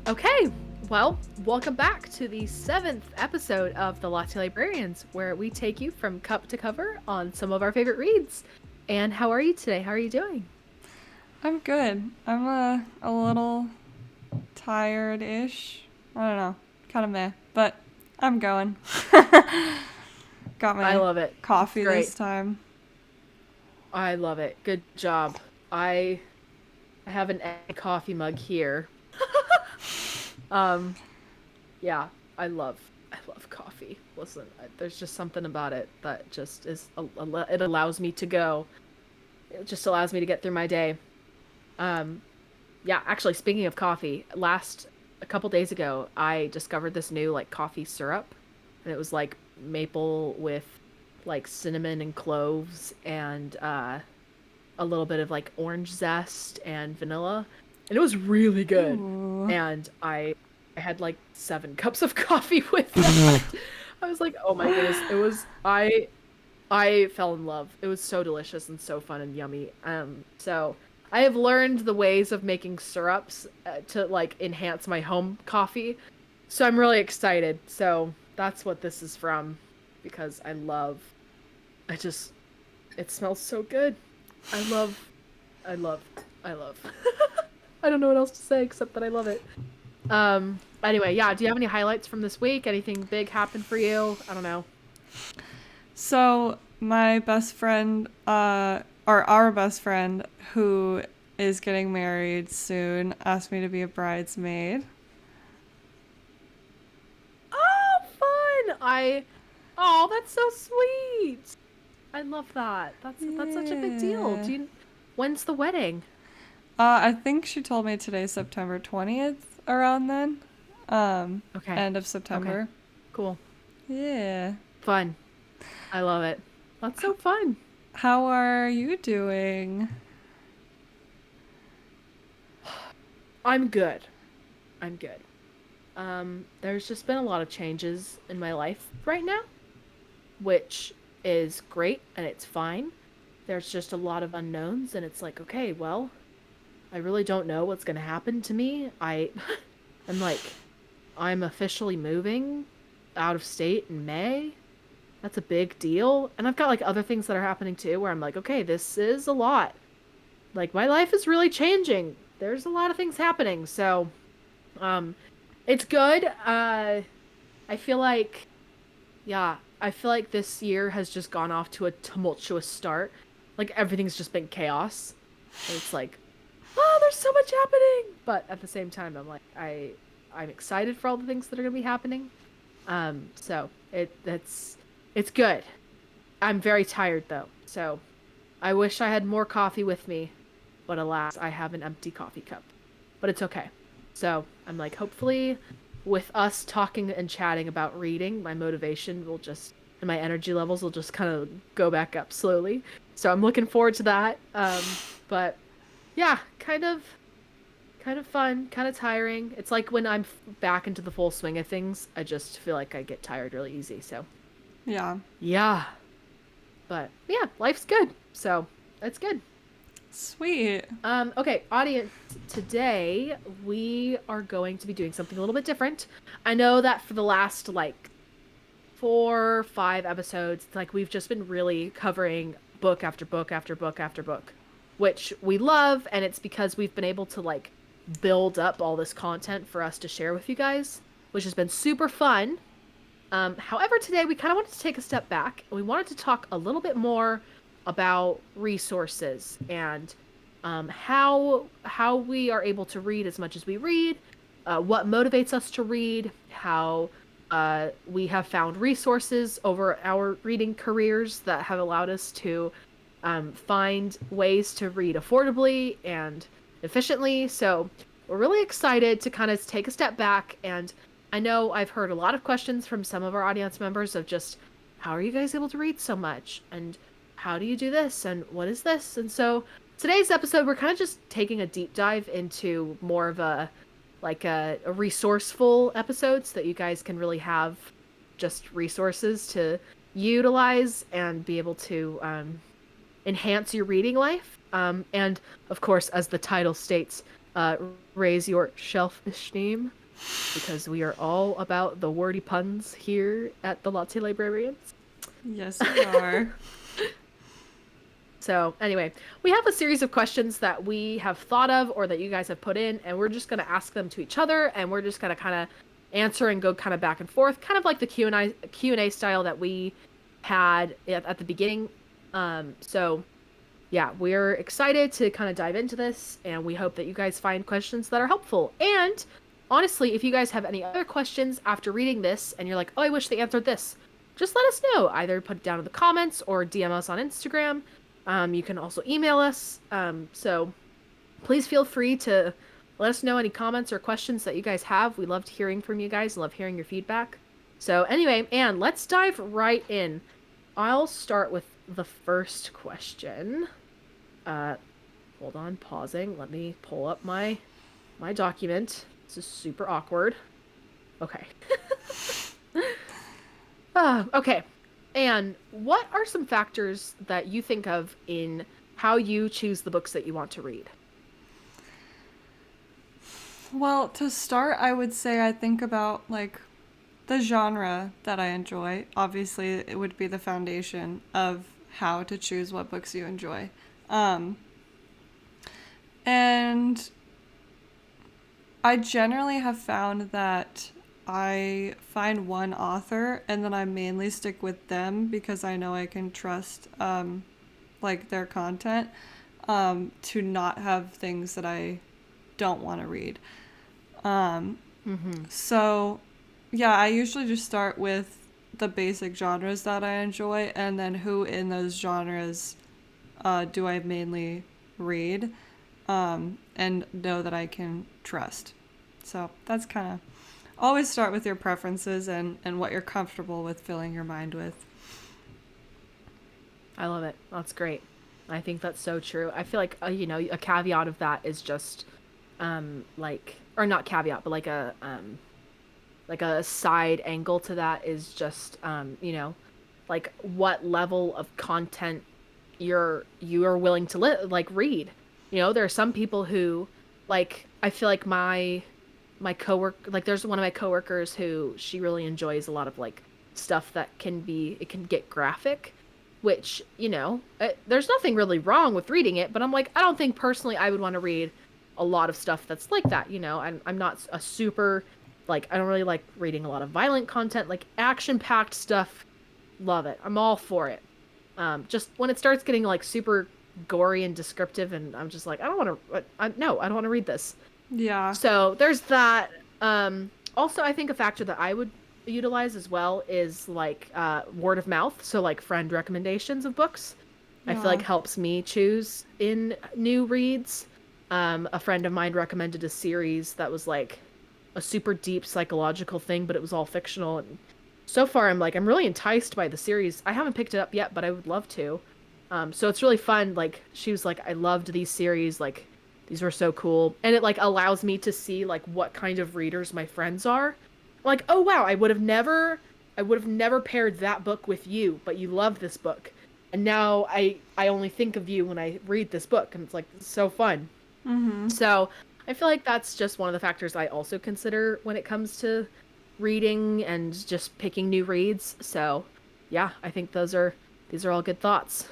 Okay, well, welcome back to the 7th episode of the Latte Librarians, where we take you from cup to cover on some of our favorite reads. And how are you today? How are you doing? I'm good. I'm a little tired-ish. I don't know, kind of meh, but I'm going. Got I my love it. It's coffee great. this time. I love it. Good job. I have an egg coffee mug here. Um, yeah, I love coffee. Listen, there's just something about it that just it allows me to go. It just allows me to get through my day. Um, Yeah, actually, speaking of coffee, a couple days ago, I discovered this new like coffee syrup, and it was like maple with like cinnamon and cloves and a little bit of like orange zest and vanilla, and it was really good. Ooh. And I had like 7 cups of coffee with that. I was like, oh my goodness, I fell in love. It was so delicious and so fun and yummy. So I have learned the ways of making syrups to like enhance my home coffee. So I'm really excited. So that's what this is from because I just, it smells so good. I love, I love, I love. I don't know what else to say except that I love it. Anyway, yeah, do you have any highlights from this week? Anything big happened for you? I don't know. So my best friend, or our best friend, who is getting married soon, asked me to be a bridesmaid. Oh, fun! Oh, that's so sweet. I love that. That's such a big deal. Yeah. When's the wedding? I think she told me today's September 20th, around then. Okay. End of Okay. September. Cool. Yeah. Fun. I love it. That's so fun. How are you doing? I'm good. I'm good. There's just been a lot of changes in my life right now, which is great and it's fine. There's just a lot of unknowns and it's like, okay, well, I really don't know what's going to happen to me. I'm like I'm officially moving out of state in May. That's a big deal. And I've got like other things that are happening too where I'm like, okay, this is a lot. Like my life is really changing. There's a lot of things happening. So, um it's good. I feel like yeah, I feel like this year has just gone off to a tumultuous start. Like everything's just been chaos. And it's like, oh, there's so much happening. But at the same time, I'm excited for all the things that are going to be happening. So it's good. I'm very tired though. So I wish I had more coffee with me, but alas, I have an empty coffee cup. But it's okay. So I'm like, hopefully, with us talking and chatting about reading, my motivation will just and my energy levels will just kind of go back up slowly. So I'm looking forward to that. But yeah, kind of fun, kind of tiring. It's like when I'm back into the full swing of things, I just feel like I get tired really easy. So Yeah. yeah, but yeah, life's good. So that's good. Sweet. Okay, audience, today we are going to be doing something a little bit different. I know that for the last like 4, 5 episodes, like we've just been really covering book after book after book after book, which we love, and it's because we've been able to like build up all this content for us to share with you guys, which has been super fun. However, today we kind of wanted to take a step back and we wanted to talk a little bit more about resources and how we are able to read as much as we read, what motivates us to read, how we have found resources over our reading careers that have allowed us to find ways to read affordably and efficiently. So we're really excited to kind of take a step back. And I know I've heard a lot of questions from some of our audience members of just how are you guys able to read so much? And how do you do this? And what is this? And so today's episode, we're kind of just taking a deep dive into more of a resourceful episode so that you guys can really have just resources to utilize and be able to enhance your reading life. And of course, as the title states, raise your shelf esteem. because we are all about the wordy puns here at the Latte Librarians. Yes, we are. So, anyway, we have a series of questions that we have thought of or that you guys have put in, and we're just going to ask them to each other, and we're just going to kind of answer and go kind of back and forth, kind of like the Q&A style that we had at the beginning. So, yeah, we're excited to kind of dive into this, and we hope that you guys find questions that are helpful. And honestly, if you guys have any other questions after reading this, and you're like, oh, I wish they answered this, just let us know. Either put it down in the comments or DM us on Instagram. You can also email us. So please feel free to let us know any comments or questions that you guys have. We loved hearing from you guys. Love hearing your feedback. So anyway, Anne, let's dive right in. I'll start with the first question. Hold on, pausing. Let me pull up my document. This is super awkward. Okay. Okay. And what are some factors that you think of in how you choose the books that you want to read? Well, to start, I would say I think about like the genre that I enjoy. Obviously, it would be the foundation of how to choose what books you enjoy. Um, and I generally have found that I find one author and then I mainly stick with them because I know I can trust like their content to not have things that I don't want to read. Um, Mm-hmm. so yeah, I usually just start with the basic genres that I enjoy and then who in those genres do I mainly read and know that I can trust. So that's kind of always start with your preferences and what you're comfortable with filling your mind with. I love it. That's great. I think that's so true. I feel like a caveat of that is just like or not caveat, but like a side angle to that is just like what level of content you are willing to like read. There are some people who like I feel like my coworker like there's one of my coworkers who she really enjoys a lot of like stuff that it can get graphic, which there's nothing really wrong with reading it, but I'm like I don't think personally I would want to read a lot of stuff that's like that. I'm not a super like I don't really like reading a lot of violent content, like action packed stuff. Love it. I'm all for it. Just when it starts getting like super gory and descriptive, and I'm just like I don't want to. No, I don't want to read this. Yeah. So there's that. Also, I think a factor that I would utilize as well is like word of mouth. So like friend recommendations of books. I feel Yeah. like helps me choose in new reads. A friend of mine recommended a series that was like a super deep psychological thing, but it was all fictional. And so far, I'm really enticed by the series. I haven't picked it up yet, but I would love to. So it's really fun. Like she was like, I loved these series. Like these were so cool, and it like allows me to see like what kind of readers my friends are. Like, oh wow, I would have never paired that book with you, but you love this book, and now I only think of you when I read this book, and it's like it's so fun. Mm-hmm. So I feel like that's just one of the factors I also consider when it comes to reading and just picking new reads. So yeah, I think these are all good thoughts.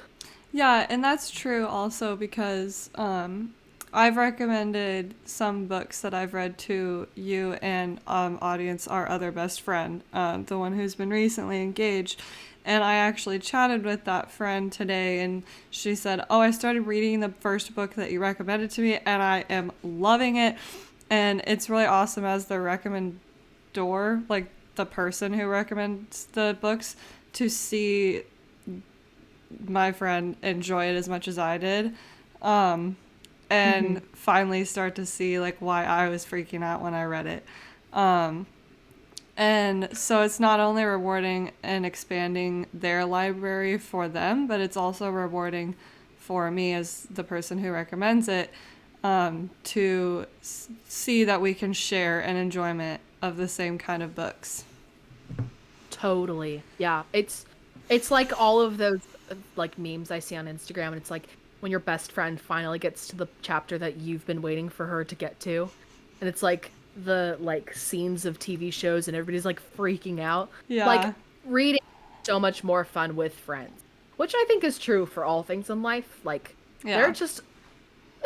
Yeah, and that's true also because I've recommended some books that I've read to you and audience, our other best friend, the one who's been recently engaged. And I actually chatted with that friend today, and she said, "Oh, I started reading the first book that you recommended to me, and I am loving it." And it's really awesome as the recommendor, like the person who recommends the books, to see my friend enjoy it as much as I did. Hmm. And finally start to see like why I was freaking out when I read it. Um, and so it's not only rewarding and expanding their library for them, but it's also rewarding for me as the person who recommends it to see that we can share an enjoyment of the same kind of books. Totally. Yeah. It's like all of those like memes I see on Instagram, and it's like when your best friend finally gets to the chapter that you've been waiting for her to get to. And it's like the like scenes of TV shows and everybody's like freaking out. Like Yeah. reading is so much more fun with friends, which I think is true for all things in life. Like they're Yeah. just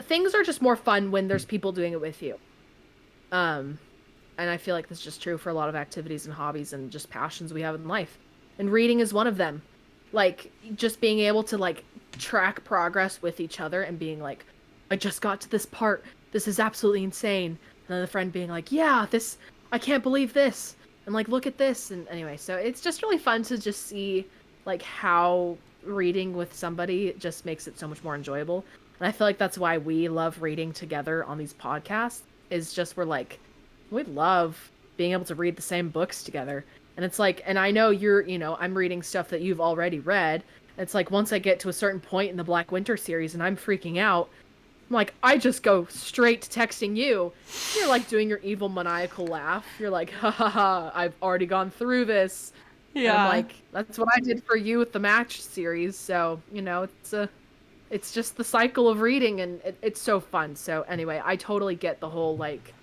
things are just more fun when there's people doing it with you. Um, and I feel like this is just true for a lot of activities and hobbies and just passions we have in life. And reading is one of them. Like just being able to like track progress with each other and being like, I just got to this part. This is absolutely insane. And then the friend being like, yeah, this, I can't believe this. And like, look at this. And anyway, so it's just really fun to just see like how reading with somebody just makes it so much more enjoyable. And I feel like that's why we love reading together on these podcasts is just we're like, we love being able to read the same books together. And it's like, and I know I'm reading stuff that you've already read. It's like once I get to a certain point in the Black Winter series and I'm freaking out, I'm like, I just go straight to texting you. You're like doing your evil maniacal laugh. You're like, ha ha ha, I've already gone through this. And I'm Yeah. like, that's what I did for you with the Match series. So, it's just the cycle of reading and it's so fun. So anyway, I totally get the whole like,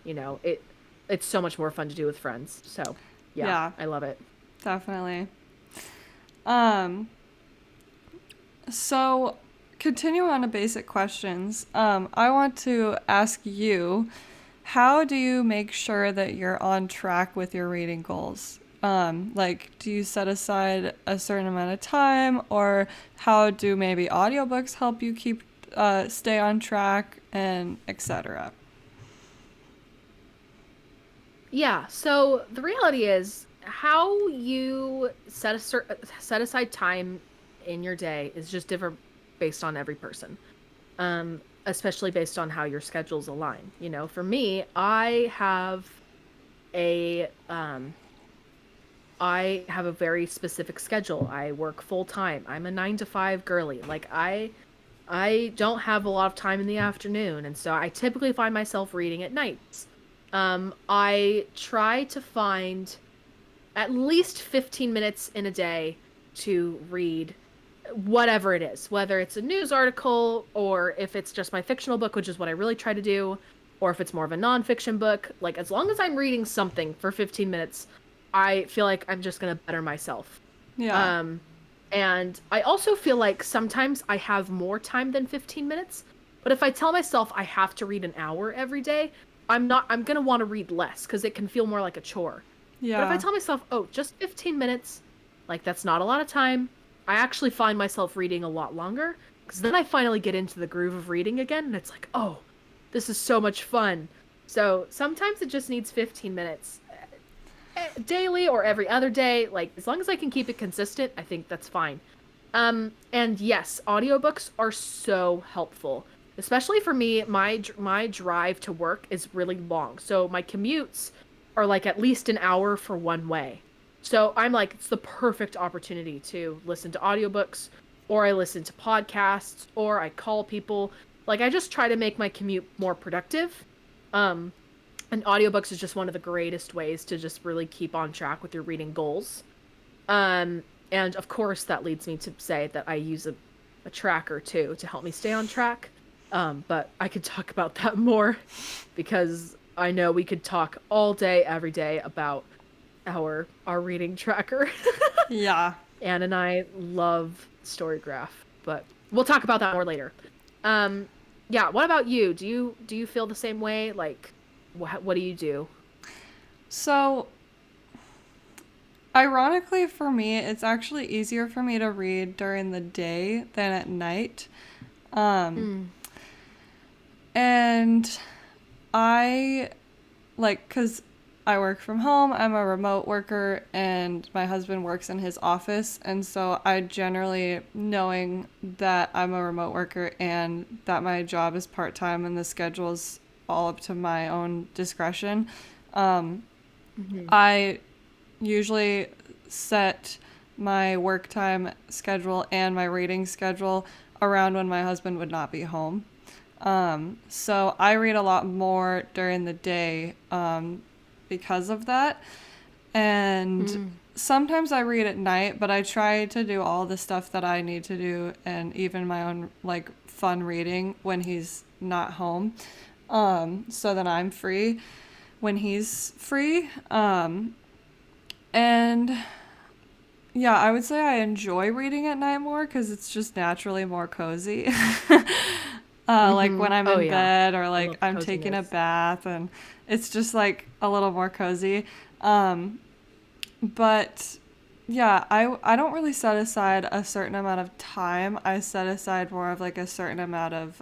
it's so much more fun to do with friends. So yeah, Yeah. I love it. Definitely. Um, so continuing on to basic questions, I want to ask you, how do you make sure that you're on track with your reading goals? Like, do you set aside a certain amount of time, or how do maybe audiobooks help you keep stay on track, and etc.? Yeah, so the reality is how you set aside time in your day is just different based on every person. Especially based on how your schedules align. For me, a I have a very specific schedule. I work full time. I'm a 9 to 5 girly. Like I don't have a lot of time in the afternoon, and so I typically find myself reading at nights. I try to find at least 15 minutes in a day to read whatever it is, whether it's a news article or if it's just my fictional book, which is what I really try to do, or if it's more of a nonfiction book. Like, as long as I'm reading something for 15 minutes, I feel like I'm just going to better myself. Yeah. Um, and I also feel like sometimes I have more time than 15 minutes, but if I tell myself I have to read an hour every day, I'm going to want to read less because it can feel more like a chore. But if I Yeah. tell myself, oh, just 15 minutes, like that's not a lot of time, I actually find myself reading a lot longer because then I finally get into the groove of reading again and it's like, oh, this is so much fun. So sometimes it just needs 15 minutes daily or every other day. Like as long as I can keep it consistent, I think that's fine. And yes, audiobooks are so helpful. Especially for me, my drive to work is really long. So my commutes are like at least an hour for one way. So I'm like, it's the perfect opportunity to listen to audiobooks, or I listen to podcasts, or I call people. Like I just try to make my commute more productive. Um, and audiobooks is just one of the greatest ways to just really keep on track with your reading goals. Um, and of course, that leads me to say that I use a tracker too to help me stay on track. But I could talk about that more because I know we could talk all day, every day about our reading tracker. Yeah. Anne and I love Storygraph, but we'll talk about that more later. Um, yeah. What about you? Do you feel the same way? Like, what do you do? So, ironically for me, it's actually easier for me to read during the day than at night. Um, Mm, and I like, cuz I work from home, I'm a remote worker, and my husband works in his office, and so I generally, knowing that I'm a remote worker and that my job is part-time and the schedule's all up to my own discretion, um, hmm I usually set my work time schedule and my reading schedule around when my husband would not be home. So I read a lot more during the day because of that. And mm, sometimes I read at night, but I try to do all the stuff that I need to do and even my own like fun reading when he's not home. So that I'm free. when he's free. And yeah, I would say I enjoy reading at night more because it's just naturally more cozy. Like when I'm Oh in yeah. bed or I like love the I'm taking a coziness. bath, and it's just like a little more cozy. Um, but yeah, I don't really set aside a certain amount of time. I set aside more of like a certain amount of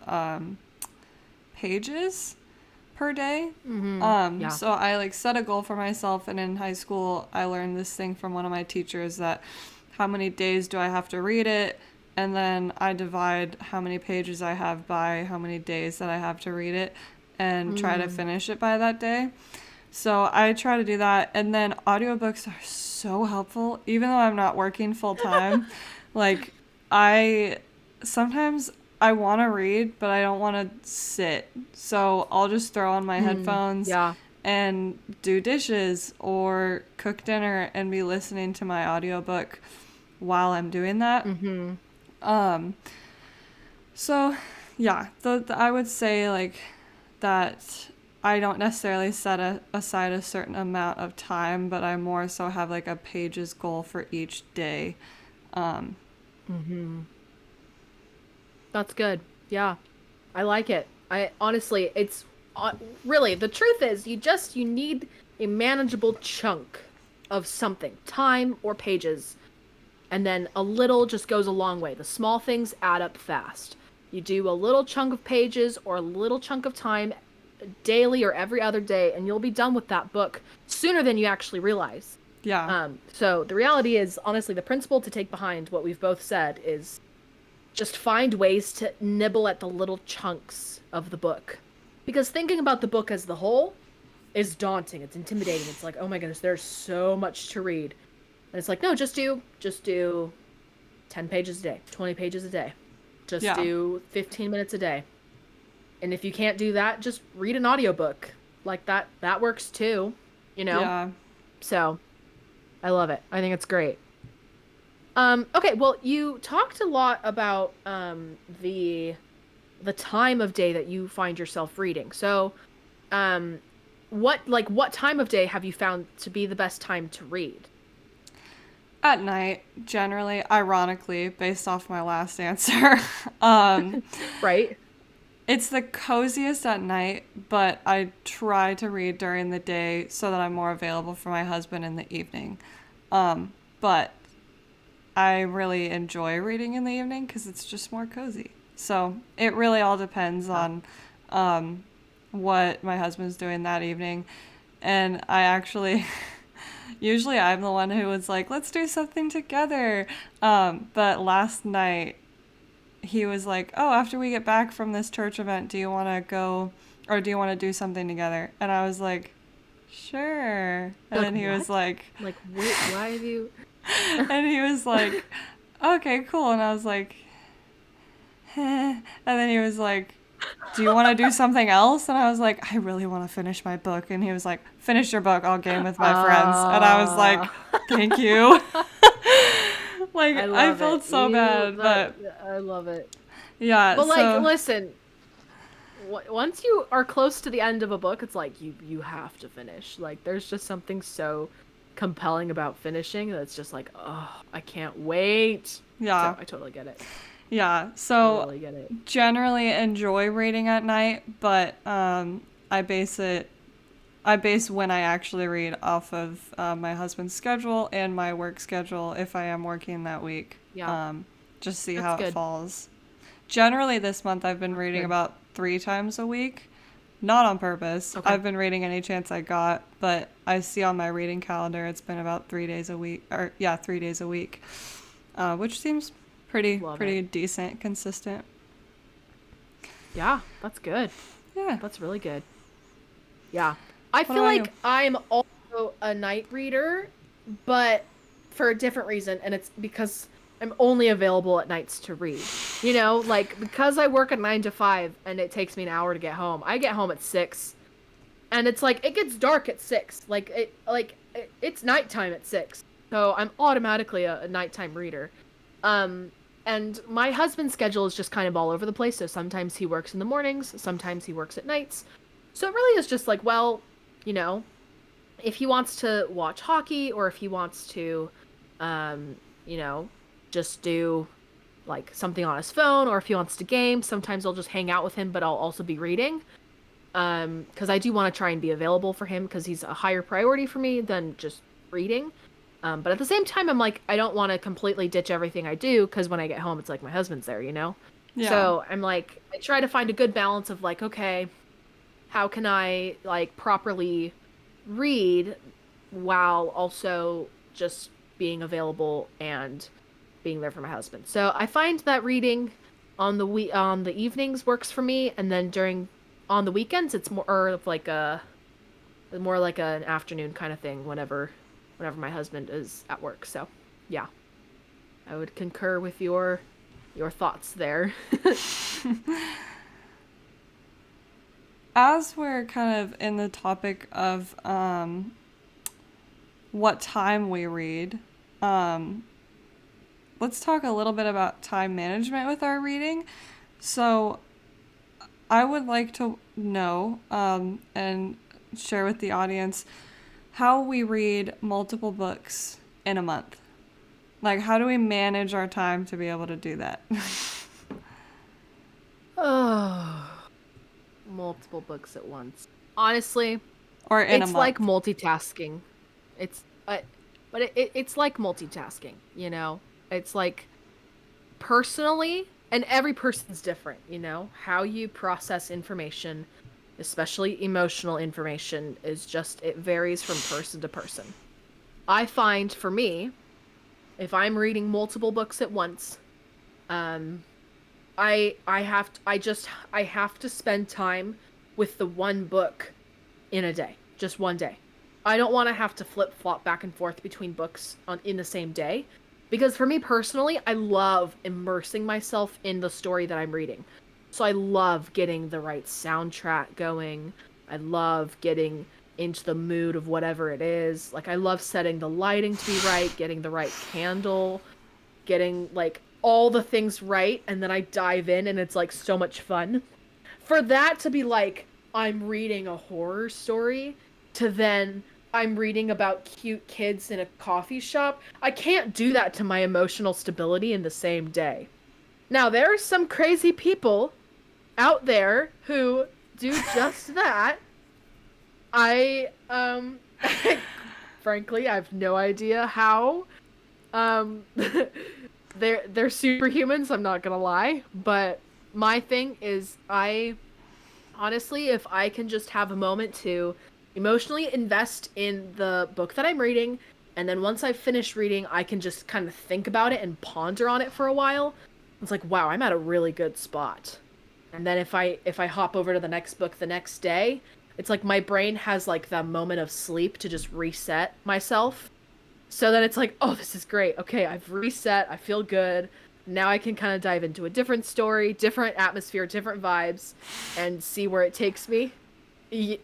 pages per day. Yeah. So I like set a goal for myself, and in high school I learned this thing from one of my teachers that how many days do I have to read it, and then I divide how many pages I have by how many days that I have to read it and try to Mm. finish it by that day. So I try to do that, and then audiobooks are so helpful even though I'm not working full time. Like I sometimes I want to read, but I don't want to sit. So I'll just throw on my headphones Yeah. and do dishes or cook dinner and be listening to my audiobook while I'm doing that. Mm-hmm. Um so yeah, I would say like that I don't necessarily set aside a certain amount of time, but I more so have like a pages goal for each day. Um, Mm-hmm. That's good. Yeah. I like it. I honestly, it's uh, really the truth is you need a manageable chunk of something, time or pages, and then a little just goes a long way. The small things add up fast. You do a little chunk of pages or a little chunk of time daily or every other day, and you'll be done with that book sooner than you actually realize. yeah, So the reality is, honestly, the principle to take behind what we've both said is just find ways to nibble at the little chunks of the book. Because thinking about the book as the whole is daunting. It's intimidating. It's like, oh my goodness, there's so much to read. And it's like, no, just do 10 pages a day, 20 pages a day. Just yeah, do 15 minutes a day. And if you can't do that, just read an audiobook. Like that works too, you know? yeah. So, I love it. I think it's great. Okay, well, you talked a lot about the time of day that you find yourself reading. So, um what time of day have you found to be the best time to read? At night, generally, ironically, based off my last answer, um, Right? it's the coziest at night, but I try to read during the day so that I'm more available for my husband in the evening. But I really enjoy reading in the evening because it's just more cozy. So it really all depends Yeah. on what my husband's doing that evening. And I actually, usually I'm the one who was like, let's do something together. But last night, he was like, oh, after we get back from this church event, do you want to go or do you want to do something together? And I was like, sure. And Like then he was what? like, Like why have you and he was like, okay, cool. And I was like, and then he was like, do you want to do something else? And I was like, I really want to finish my book. And he was like, finish your book. I'll game with my friends. And I was uh like, thank you. I Like, I love it. felt so bad. But I love it. yeah, But like, so listen, once you are close to the end of a book, it's like you have to finish. Like there's just something so compelling about finishing that's just like, oh, I can't wait. So yeah. I totally get it. Yeah. So Totally get it. generally enjoy reading at night, but I base it I base when I actually read off of my husband's schedule and my work schedule if I am working that week. Yeah, Just see that's how it good. falls. Generally, this month I've been That's reading good. about 3 times a week. Not on purpose. Okay. I've been reading any chance I got, but I see on my reading calendar it's been about 3 days a week, or yeah, 3 days a week, which seems Love it. pretty decent, consistent. Yeah, that's good. Yeah. That's really good. Yeah. I What feel about you? like I'm also a night reader, but for a different reason, and it's because I'm only available at nights to read. You know, like because I work a 9 to 5 and it takes me an hour to get home. I get home at 6, and it's like it gets dark at 6. It's nighttime at 6. So I'm automatically a nighttime reader. Um and my husband's schedule is just kind of all over the place, so sometimes he works in the mornings, sometimes he works at nights. So it really is just like, well, you know, if he wants to watch hockey or if he wants to, you know, just do like something on his phone, or if he wants to game, sometimes I'll just hang out with him, but I'll also be reading. Because I do want to try and be available for him because he's a higher priority for me than just reading. But at the same time, I'm like, I don't want to completely ditch everything I do because when I get home, it's like my husband's there, you know? Yeah. So I'm like, I try to find a good balance of like, okay, how can I like properly read while also just being available and being there for my husband. So I find that reading on the evenings works for me, and then during on the weekends it's more of like a more like an afternoon kind of thing whenever my husband is at work. So, yeah, I would concur with your thoughts there. As we're kind of in the topic of what time we read, um, let's talk a little bit about time management with our reading. So, I would like to know and share with the audience how we read multiple books in a month. Like, how do we manage our time to be able to do that? Oh, multiple books at once. Honestly, Or in a it's like month? multitasking. It's but it's like multitasking, you know? It's like personally, and every person's different, you know? How you process information, especially emotional information, is just it varies from person to person. I find for me, if I'm reading multiple books at once, um I have to spend time with the one book in a day, just one day. I don't want to have to flip flop back and forth between books on in the same day, because for me personally, I love immersing myself in the story that I'm reading. So I love getting the right soundtrack going. I love getting into the mood of whatever it is. Like I love setting the lighting to be right, getting the right candle, getting like all the things right, and then I dive in and it's like so much fun. For that to be like I'm reading a horror story to then I'm reading about cute kids in a coffee shop, I can't do that to my emotional stability in the same day. Now, there are some crazy people out there who do just that. I frankly, I have no idea how. Um they're superhumans, I'm not going to lie, but my thing is I honestly, if I can just have a moment to emotionally invest in the book that I'm reading, and then once I've finished reading, I can just kind of think about it and ponder on it for a while. It's like, wow, I'm at a really good spot. And then if I hop over to the next book the next day, it's like my brain has like that moment of sleep to just reset myself. So then it's like, oh, this is great. Okay, I've reset. I feel good. Now I can kind of dive into a different story, different atmosphere, different vibes, and see where it takes me.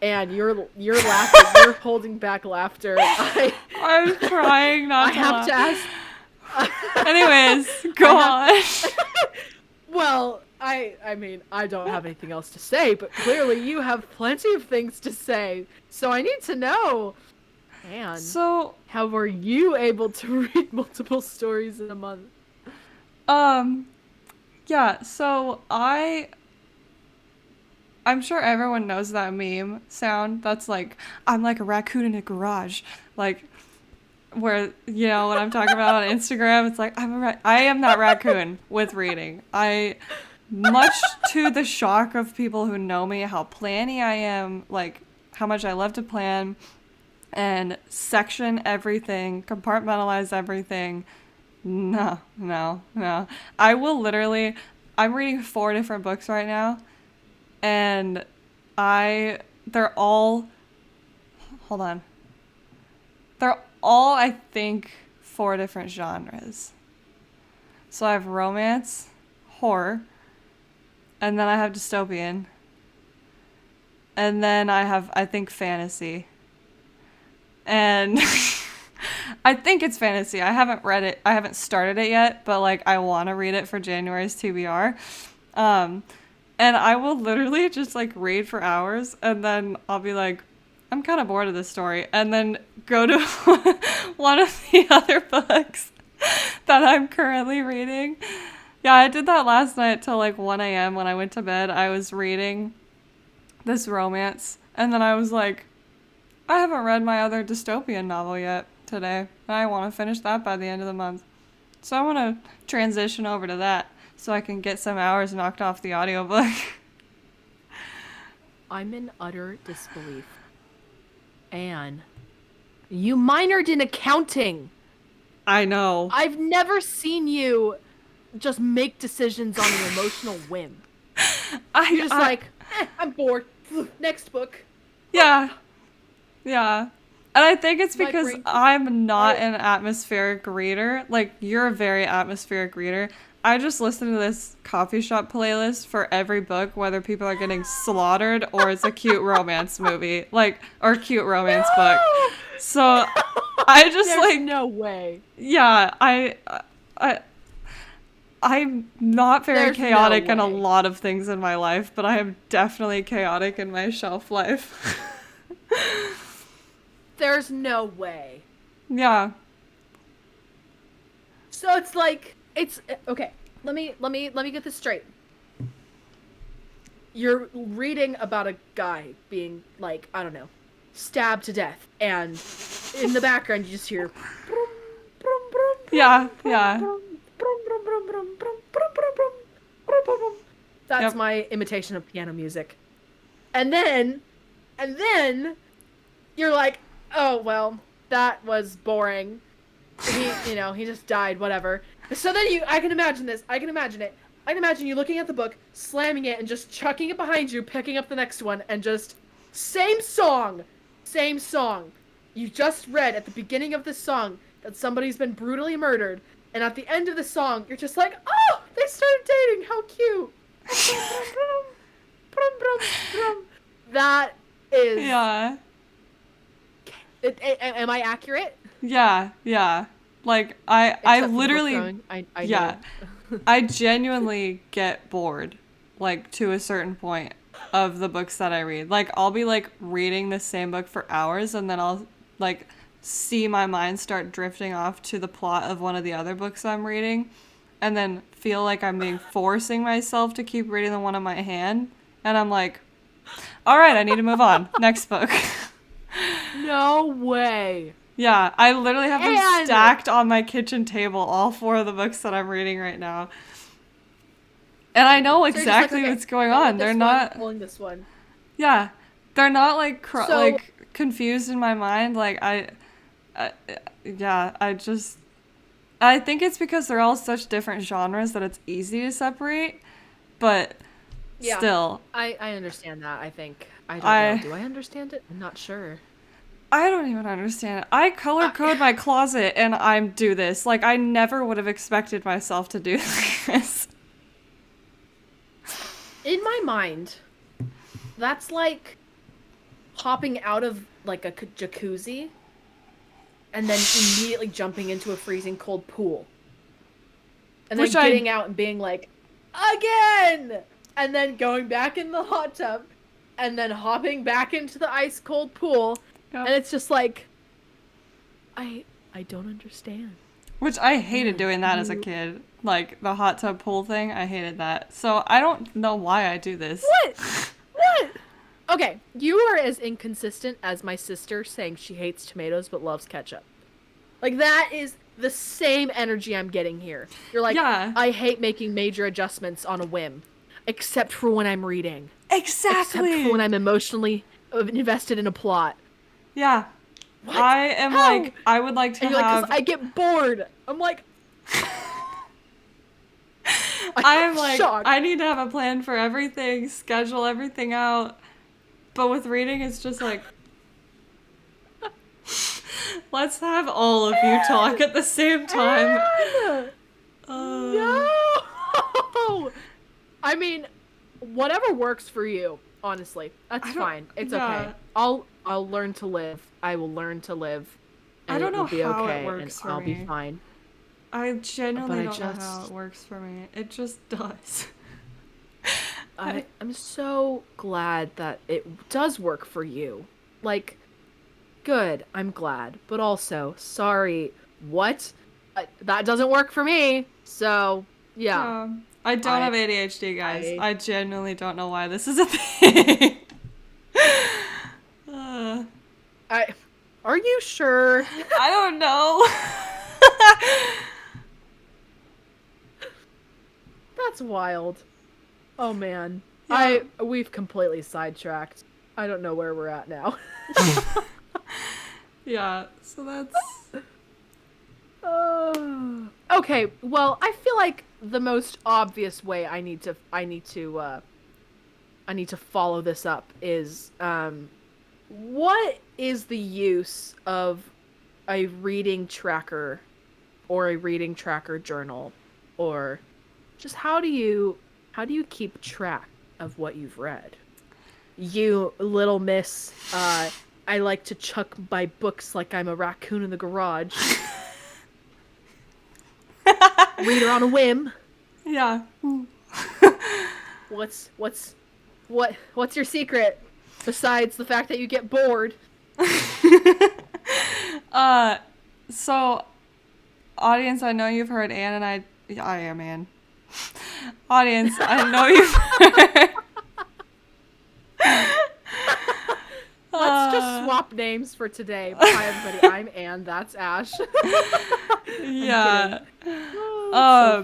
And you're laughing. You're holding back laughter. I'm trying I not to have laugh. to ask. Anyways, I go have. on. Well, I mean, I don't have anything else to say, but clearly you have plenty of things to say. So I need to know. And So, how were you able to read multiple stories in a month? um, yeah, so I'm sure everyone knows that meme sound. That's like, I'm like a raccoon in a garage. Like, where, when I'm talking about on Instagram, it's like, I am that raccoon with reading. Much to the shock of people who know me, how planny I am, like, how much I love to plan and section everything, compartmentalize everything. No, no, no. I will literally, I'm reading 4 different books right now, and they're all, hold on. They're all, I think, 4 different genres. So I have romance, horror, and then I have dystopian, and then I have, I think, fantasy. And I think it's fantasy. I haven't read it. I haven't started it yet, but like I want to read it for January's TBR. Um, and I will literally just like read for hours, and then I'll be like, I'm kind of bored of this story, and then go to one of the other books that I'm currently reading. Yeah, I did that last night till like 1 a.m. when I went to bed. I was reading this romance, and then I was like, I haven't read my other dystopian novel yet today. I want to finish that by the end of the month. So I want to transition over to that so I can get some hours knocked off the audiobook. I'm in utter disbelief. Anne, you minored in accounting. I know. I've never seen you just make decisions on an emotional whim. You're just like, I'm bored. Next book. Yeah. Yeah. And I think it's My because brain- I'm not an atmospheric reader. Like, you're a very atmospheric reader. I just listen to this coffee shop playlist for every book, whether people are getting slaughtered or it's a cute romance movie, like, or cute romance book. So I just There's like, no way. yeah, I, I'm not very There's chaotic no in a way. lot of things in my life, but I am definitely chaotic in my shelf life. There's no way. Yeah. So it's like it's okay. Let me get this straight. You're reading about a guy being like, I don't know, stabbed to death, and in the background you just hear brum, brum, brum, Yeah, brum, yeah. brum, brum, brum, brum, brum, brum, brum, brum, brum, brum, brum, brum. That's Yep. my imitation of piano music. And then you're like, oh well, that was boring. He just died, whatever. So then I can imagine this. I can imagine it. I can imagine you looking at the book, slamming it, and just chucking it behind you, picking up the next one, and just same song. You just read at the beginning of this song that somebody's been brutally murdered, and at the end of the song, you're just like, oh, they started dating. How cute. That is. Yeah. Am I accurate? Yeah, yeah. Like I Except for the book literally throwing. I yeah. know. I genuinely get bored like to a certain point of the books that I read. Like I'll be like reading the same book for hours and then I'll like see my mind start drifting off to the plot of one of the other books I'm reading and then feel like I'm being forcing myself to keep reading the one in my hand and I'm like, all right, I need to move on. Next book. No way. Yeah, I literally have them And- stacked on my kitchen table, all 4 of the books that I'm reading right now. And I know So you're just like, exactly okay, what's going pulling on. this They're one, not, pulling this one. yeah, they're not like So- like confused in my mind. Like yeah, I think it's because they're all such different genres that it's easy to separate, but Yeah. still, I understand that. I think I don't I- know. Do I understand it? I'm not sure. I don't even understand. I color code my closet and I do this. Like I never would have expected myself to do this. In my mind, that's like hopping out of like a jacuzzi and then immediately jumping into a freezing cold pool. And then Which I- getting out and being like, again! And then going back in the hot tub and then hopping back into the ice cold pool. Yep. And it's just like, I don't understand. Which I hated doing that as a kid. Like the hot tub pool thing, I hated that. So I don't know why I do this. What? Okay, you are as inconsistent as my sister saying she hates tomatoes but loves ketchup. Like, that is the same energy I'm getting here. You're like, Yeah. I hate making major adjustments on a whim. Except for when I'm reading. Exactly. Except for when I'm emotionally invested in a plot. Yeah. What? I am How? like, I would like to And you're like, have. 'cause I get bored. I'm like... I'm like, shocked. I need to have a plan for everything, schedule everything out. But with reading, it's just like, let's have all of you talk at the same time. Anne! No! I mean, whatever works for you, honestly. That's don't- fine. It's yeah. okay. I'll learn to live. I will learn to live. I And don't know will be how it okay, works and for I'll me. be fine. I genuinely But I don't know how just- it works for me. It just does. I'm so glad that it does work for you. Like, good, I'm glad. But also, sorry, what? That doesn't work for me. So, yeah. Yeah. I don't I, have ADHD, guys. I, I genuinely don't know why this is a thing. uh, I, are you sure? I don't know. That's wild. Oh man. Yeah. We've completely sidetracked. I don't know where we're at now. Yeah. So that's. Okay, well, I feel like the most obvious way I need to follow this up is what is the use of a reading tracker or a reading tracker journal, or just how do you keep track of what you've read? You little miss, I like to chuck my books like I'm a raccoon in the garage. Reader on a whim. Yeah. What's what's what's your secret besides the fact that you get bored? uh, so, audience, I know you've heard Anne and I. Yeah, I am Anne. Audience, I know you've heard. Let's just uh, swap names for today. Hi everybody, I'm Anne, that's Ash. I'm yeah. kidding. Oh,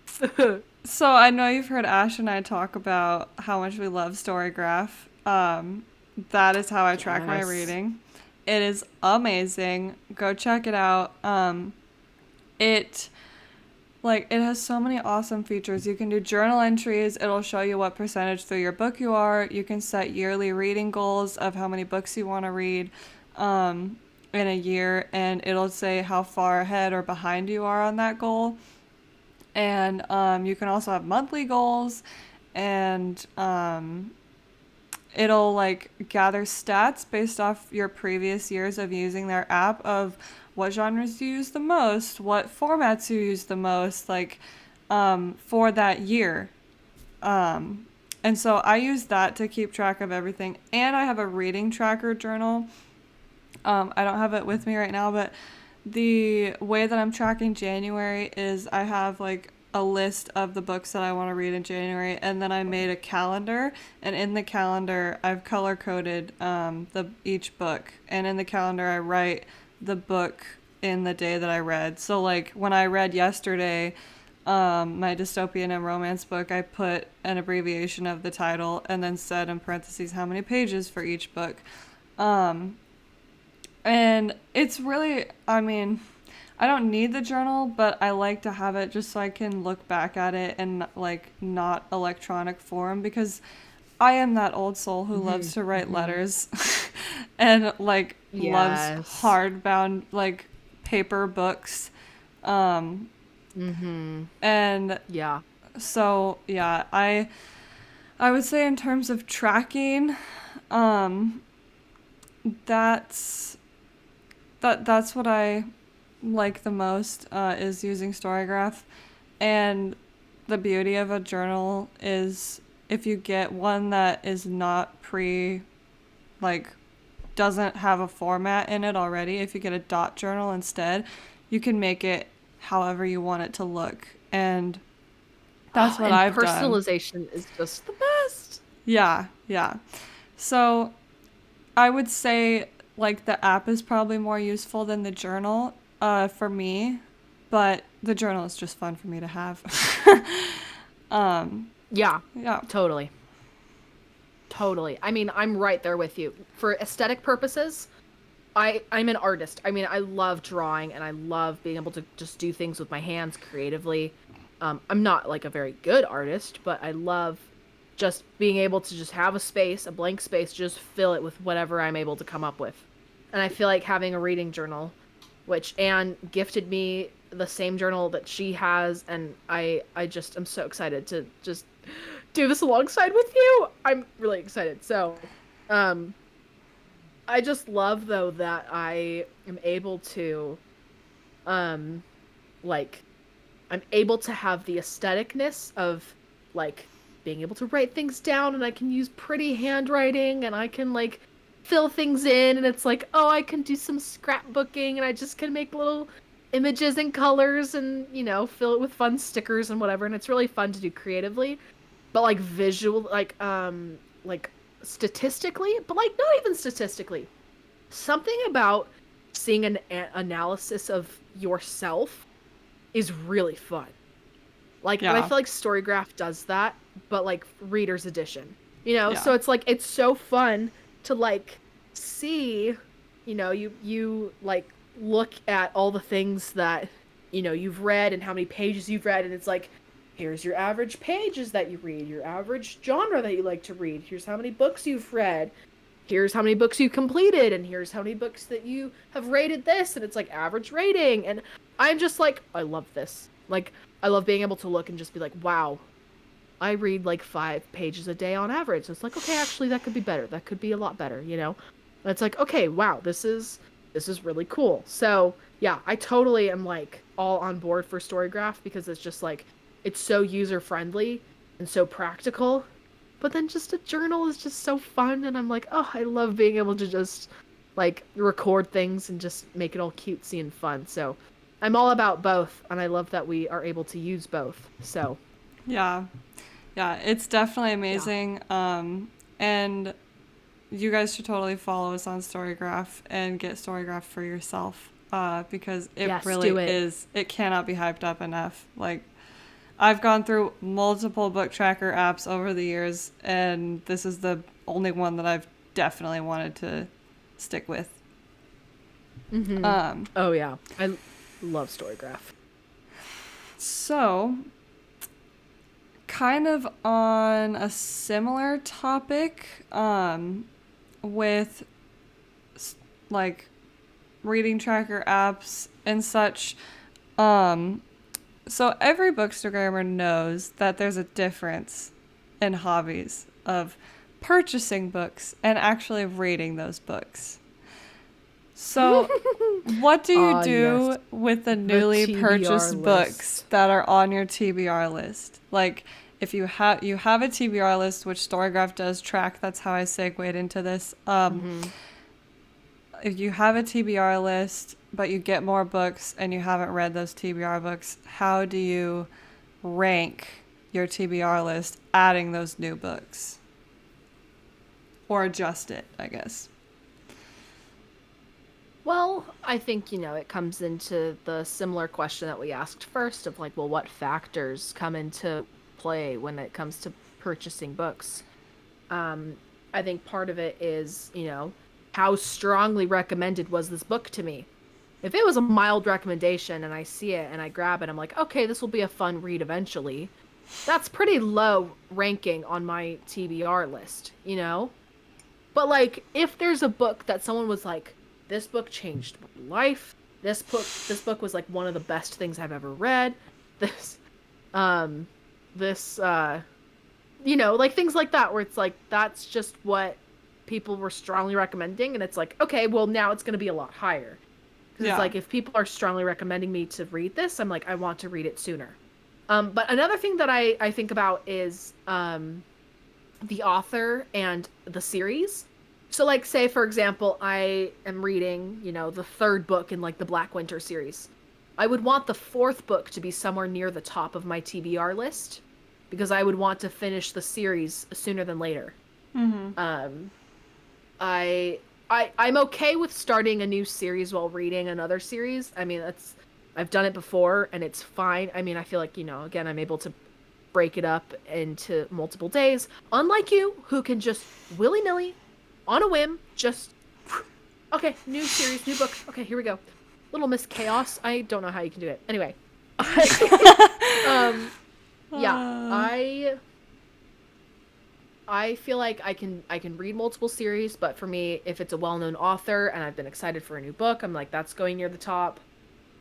it's so Um, fun. so I know you've heard Ash and I talk about how much we love Storygraph. That is how I track my Yes. reading. It is amazing. Go check it out. It it has so many awesome features. You can do journal entries. It'll show you what percentage through your book you are. You can set yearly reading goals of how many books you want to read in a year, and it'll say how far ahead or behind you are on that goal. And you can also have monthly goals, and it'll gather stats based off your previous years of using their app of what genres you use the most, what formats you use the most, for that year. And so I use that to keep track of everything. And I have a reading tracker journal. I don't have it with me right now, but the way that I'm tracking January is I have a list of the books that I want to read in January, and then I made a calendar, and in the calendar I've color coded the each book, and in the calendar I write the book in the day that I read. So when I read yesterday, my dystopian and romance book, I put an abbreviation of the title and then said in parentheses how many pages for each book. And it's really, I mean, I don't need the journal, but I like to have it just so I can look back at it in not electronic form, because I am that old soul who Mm-hmm. loves to write Mm-hmm. letters and loves Yes. hardbound paper books. Um Mm-hmm. and Yeah. so yeah, I would say in terms of tracking, um that's that's what I like the most, is using Storygraph. And the beauty of a journal is if you get one that is not like doesn't have a format in it already, if you get a dot journal instead, you can make it however you want it to look. And that's Oh, what and I've done. personalization is just the best. Yeah, yeah. So I would say the app is probably more useful than the journal, for me, but the journal is just fun for me to have. um, Yeah, yeah. totally. Totally. I mean, I'm right there with you. For aesthetic purposes, I'm an artist. I mean, I love drawing and I love being able to just do things with my hands creatively. I'm not like a very good artist, but I love just being able to just have a space, a blank space, just fill it with whatever I'm able to come up with. And I feel like having a reading journal, which Anne gifted me the same journal that she has, and I just am so excited to just do this alongside with you. I'm really excited. So, um, I just love though that I am able to, um, like, I'm able to have the aestheticness of like being able to write things down, and I can use pretty handwriting, and I can like fill things in, and it's like, oh, I can do some scrapbooking, and I just can make little images and colors, and fill it with fun stickers and whatever, and it's really fun to do creatively. But like visual, like statistically, but like not even statistically, something about seeing an analysis of yourself is really fun. Like, and I Yeah. feel like Storygraph does that, but like Reader's Edition. Yeah. So it's like it's so fun to like see, you like look at all the things that you've read and how many pages you've read, and it's like, here's your average pages that you read, your average genre that you like to read, here's how many books you've read, here's how many books you completed, and here's how many books that you have rated this, and it's like average rating. And I'm just like, I love this. Like, I love being able to look and just be like, wow, I read like 5 pages a day on average. So it's like, okay, actually that could be better, that could be a lot better. And it's like, okay, wow, this is really cool. So yeah, I totally am like all on board for Storygraph, because it's just like, it's so user friendly and so practical. But then just a journal is just so fun, and I'm like, oh, I love being able to just like record things and just make it all cutesy and fun. So I'm all about both, and I love that we are able to use both. So Yeah. Yeah, it's definitely yeah. amazing. And you guys should totally follow us on Storygraph and get Storygraph for yourself. Because it Yes, really do it. is, it cannot be hyped up enough. Like, I've gone through multiple book tracker apps over the years, and this is the only one that I've definitely wanted to stick with. Mm-hmm. Um, Oh yeah. I love Storygraph. so, kind of on a similar topic, with like reading tracker apps and such. Um, so every bookstagrammer knows that there's a difference in hobbies of purchasing books and actually reading those books. So, what do you Ah, yes. do with the The newly TBR purchased books list. that are on your TBR list? Like, if you have a TBR list, which Storygraph does track, that's how I segued into this. Mm-hmm. If you have a TBR list, but you get more books and you haven't read those TBR books, how do you rank your TBR list, adding those new books? Or adjust it, I guess. Well, I think, it comes into the similar question that we asked first of like, well, what factors come into play when it comes to purchasing books? Um, I think part of it is, how strongly recommended was this book to me? If it was a mild recommendation and I see it and I grab it, I'm like, okay, this will be a fun read eventually. That's pretty low ranking on my TBR list. But like, if there's a book that someone was like, this book changed my life. This book was like one of the best things I've ever read. This um this like things like that, where it's like that's just what people were strongly recommending, and it's like, okay, well now it's going to be a lot higher. Because it's Yeah. like, if people are strongly recommending me to read this, I'm like, I want to read it sooner. But another thing that I think about is the author and the series. So, like, say, for example, I am reading, the third book in, like, the Black Winter series. I would want the fourth book to be somewhere near the top of my TBR list, because I would want to finish the series sooner than later. Mm-hmm. Um, I, I'm okay with starting a new series while reading another series. I mean, I've done it before, and it's fine. I mean, I feel like, again, I'm able to break it up into multiple days. Unlike you, who can just willy nilly, on a whim, just okay, new series, new book. Okay, here we go. Little Miss Chaos. I don't know how you can do it. Anyway, um, yeah, Uh, I feel like I can read multiple series, but for me, if it's a well-known author and I've been excited for a new book, I'm like, that's going near the top.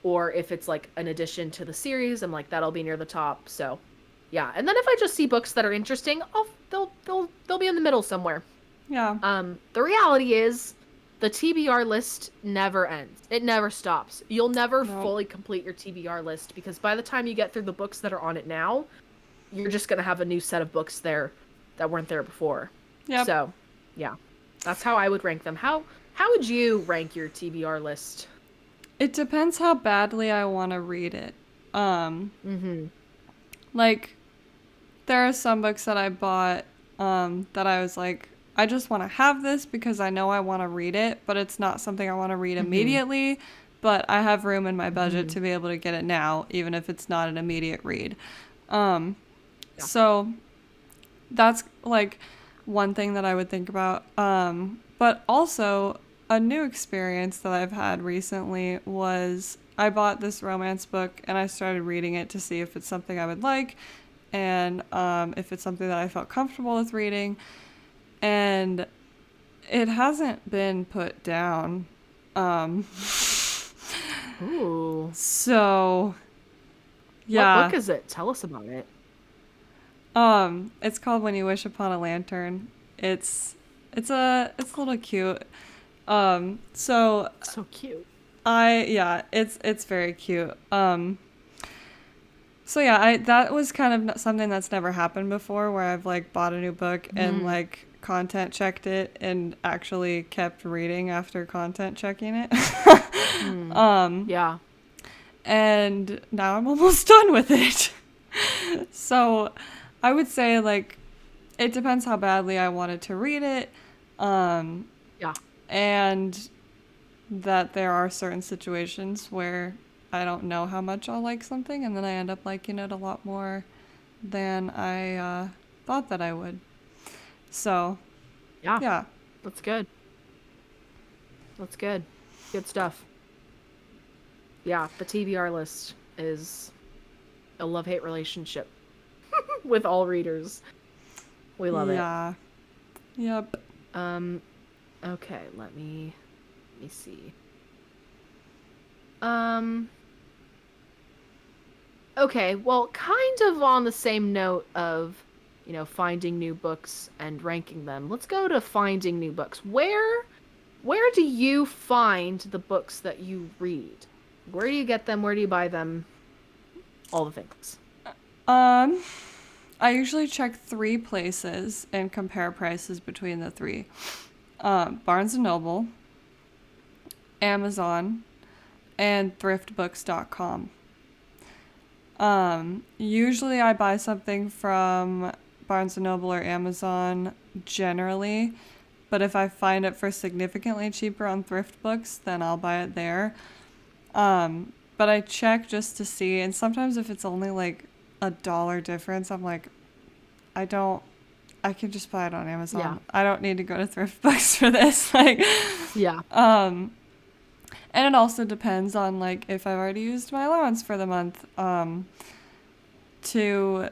Or if it's like an addition to the series, I'm like, that'll be near the top. So, yeah. And then if I just see books that are interesting, they'll be in the middle somewhere. yeah. The reality is, the TBR list never ends. It never stops. You'll never Nope. fully complete your TBR list, because by the time you get through the books that are on it now, you're just gonna have a new set of books there that weren't there before. Yep. So, yeah. That's how I would rank them. How would you rank your TBR list? It depends how badly I want to read it. Um, Mm-hmm. like there are some books that I bought that I was like, I just want to have this because I know I want to read it, but it's not something I want to read Mm-hmm. immediately. But I have room in my budget Mm-hmm. to be able to get it now, even if it's not an immediate read. Um, Yeah. so that's like one thing that I would think about. But also, a new experience that I've had recently was I bought this romance book and I started reading it to see if it's something I would like and if it's something that I felt comfortable with reading. And it hasn't been put down. Um, Ooh. so, What book yeah. is it? Tell us about it. It's called When You Wish Upon a Lantern. It's a little cute. So So cute. it's very cute. So yeah, I that was kind of something that's never happened before, where I've like bought a new book and Mm. like content checked it and actually kept reading after content checking it. Mm. um, Yeah. and now I'm almost done with it. So I would say like it depends how badly I wanted to read it. Um, Yeah. and that there are certain situations where I don't know how much I'll like something, and then I end up liking it a lot more than I thought that I would. So, Yeah. yeah. That's good. That's good. Good stuff. Yeah, the TBR list is a love-hate relationship with all readers. We love it. Yeah. Yep. Um okay, let me see. Um okay, well, kind of on the same note of, finding new books and ranking them. Let's go to finding new books. Where do you find the books that you read? Where do you get them? Where do you buy them? All the things. Um, I usually check three places and compare prices between the three. Barnes and Noble, Amazon, and thriftbooks.com. Usually I buy something from Barnes and Noble or Amazon generally, but if I find it for significantly cheaper on thrift books, then I'll buy it there. But I check just to see, and sometimes if it's only like $1 difference, I'm like, I don't. I can just buy it on Yeah. Amazon. I don't need to go to thrift books for this. Like, Yeah. um, and it also depends on like if I've already used my allowance for the month. To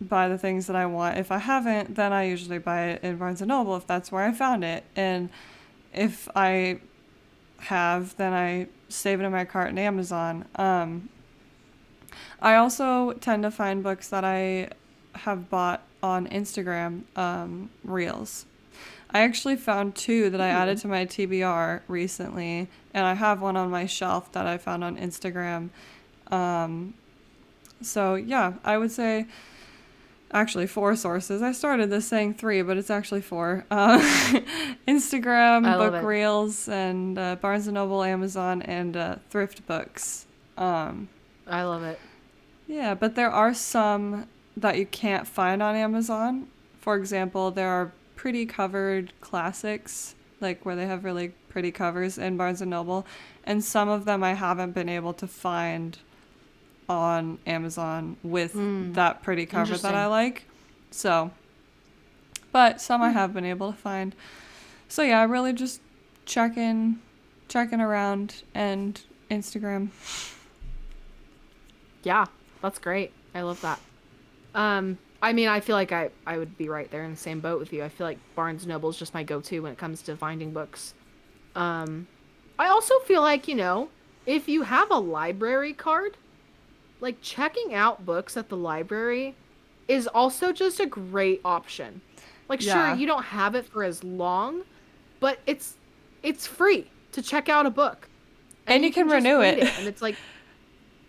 buy the things that I want. If I haven't, then I usually buy it in Barnes and Noble if that's where I found it. And if I have, then I save it in my cart in Amazon. I also tend to find books that I have bought on Instagram Reels. I actually found two that I added Ooh. to my TBR recently, and I have one on my shelf that I found on Instagram. Um, so yeah, I would say actually four sources. I started this saying three, but it's actually four. I Instagram, love book it. reels, and Barnes and Noble, Amazon, and thrift books. Um, I love it. yeah, but there are some that you can't find on Amazon. For example, there are pretty covered classics, like where they have really pretty covers in Barnes and Noble, and some of them I haven't been able to find on Amazon with Hmm. that pretty cover that I Interesting. like. So, but some I Hmm. have been able to find. So yeah, I really just checking around and Instagram. Yeah, that's great. I love that. I mean, I feel like I would be right there in the same boat with you. I feel like Barnes Noble is just my go-to when it comes to finding books. Um, I also feel like, if you have a library card, like checking out books at the library is also just a great option. Like, sure, Yeah. you don't have it for as long, but it's free to check out a book, and And you you can can just renew read it. it, and it's like,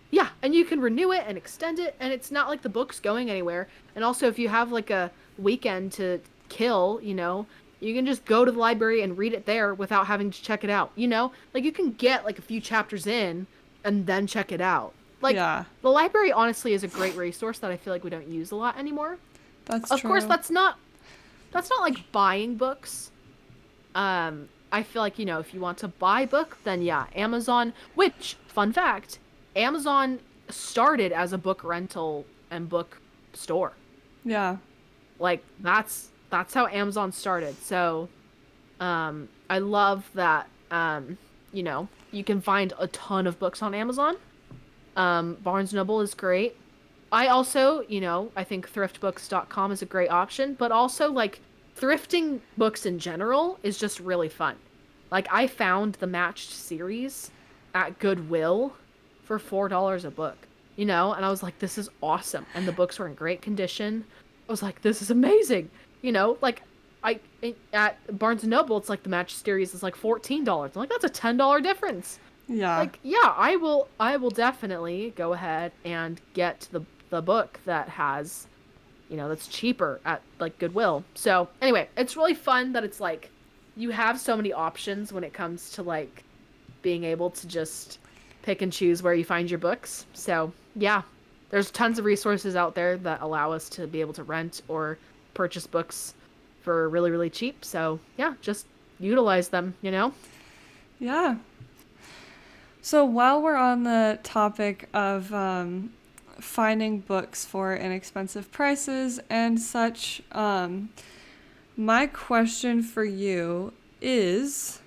yeah, and you can renew it and extend it, and it's not like the book's going anywhere. And also, if you have like a weekend to kill, You can just go to the library and read it there without having to check it out. Like you can get like a few chapters in and then check it out. Like Yeah, the library honestly is a great resource that I feel like we don't use a lot anymore. that's Of course, true. that's not like buying books. I feel like, if you want to buy a book, then yeah, Amazon, which, fun fact, Amazon started as a book rental and book store. Yeah. Like that's how Amazon started. So, I love that you can find a ton of books on Amazon. Barnes Noble is great. I also, I think thriftbooks.com is a great option, but also like thrifting books in general is just really fun. Like I found the matched series at Goodwill for $4 a book, and I was like, this is awesome. And the books were in great condition. I was like, this is amazing. Like at Barnes and Noble, it's like the matched series is like $14. I'm like, that's a $10 difference. Yeah. Like, yeah, I will definitely go ahead and get the book that has, that's cheaper at like Goodwill. So, anyway, it's really fun that it's like you have so many options when it comes to like being able to just pick and choose where you find your books. So, yeah, there's tons of resources out there that allow us to be able to rent or purchase books for really, really cheap. So, yeah, just utilize them. Yeah. So while we're on the topic of finding books for inexpensive prices and such, my question for you is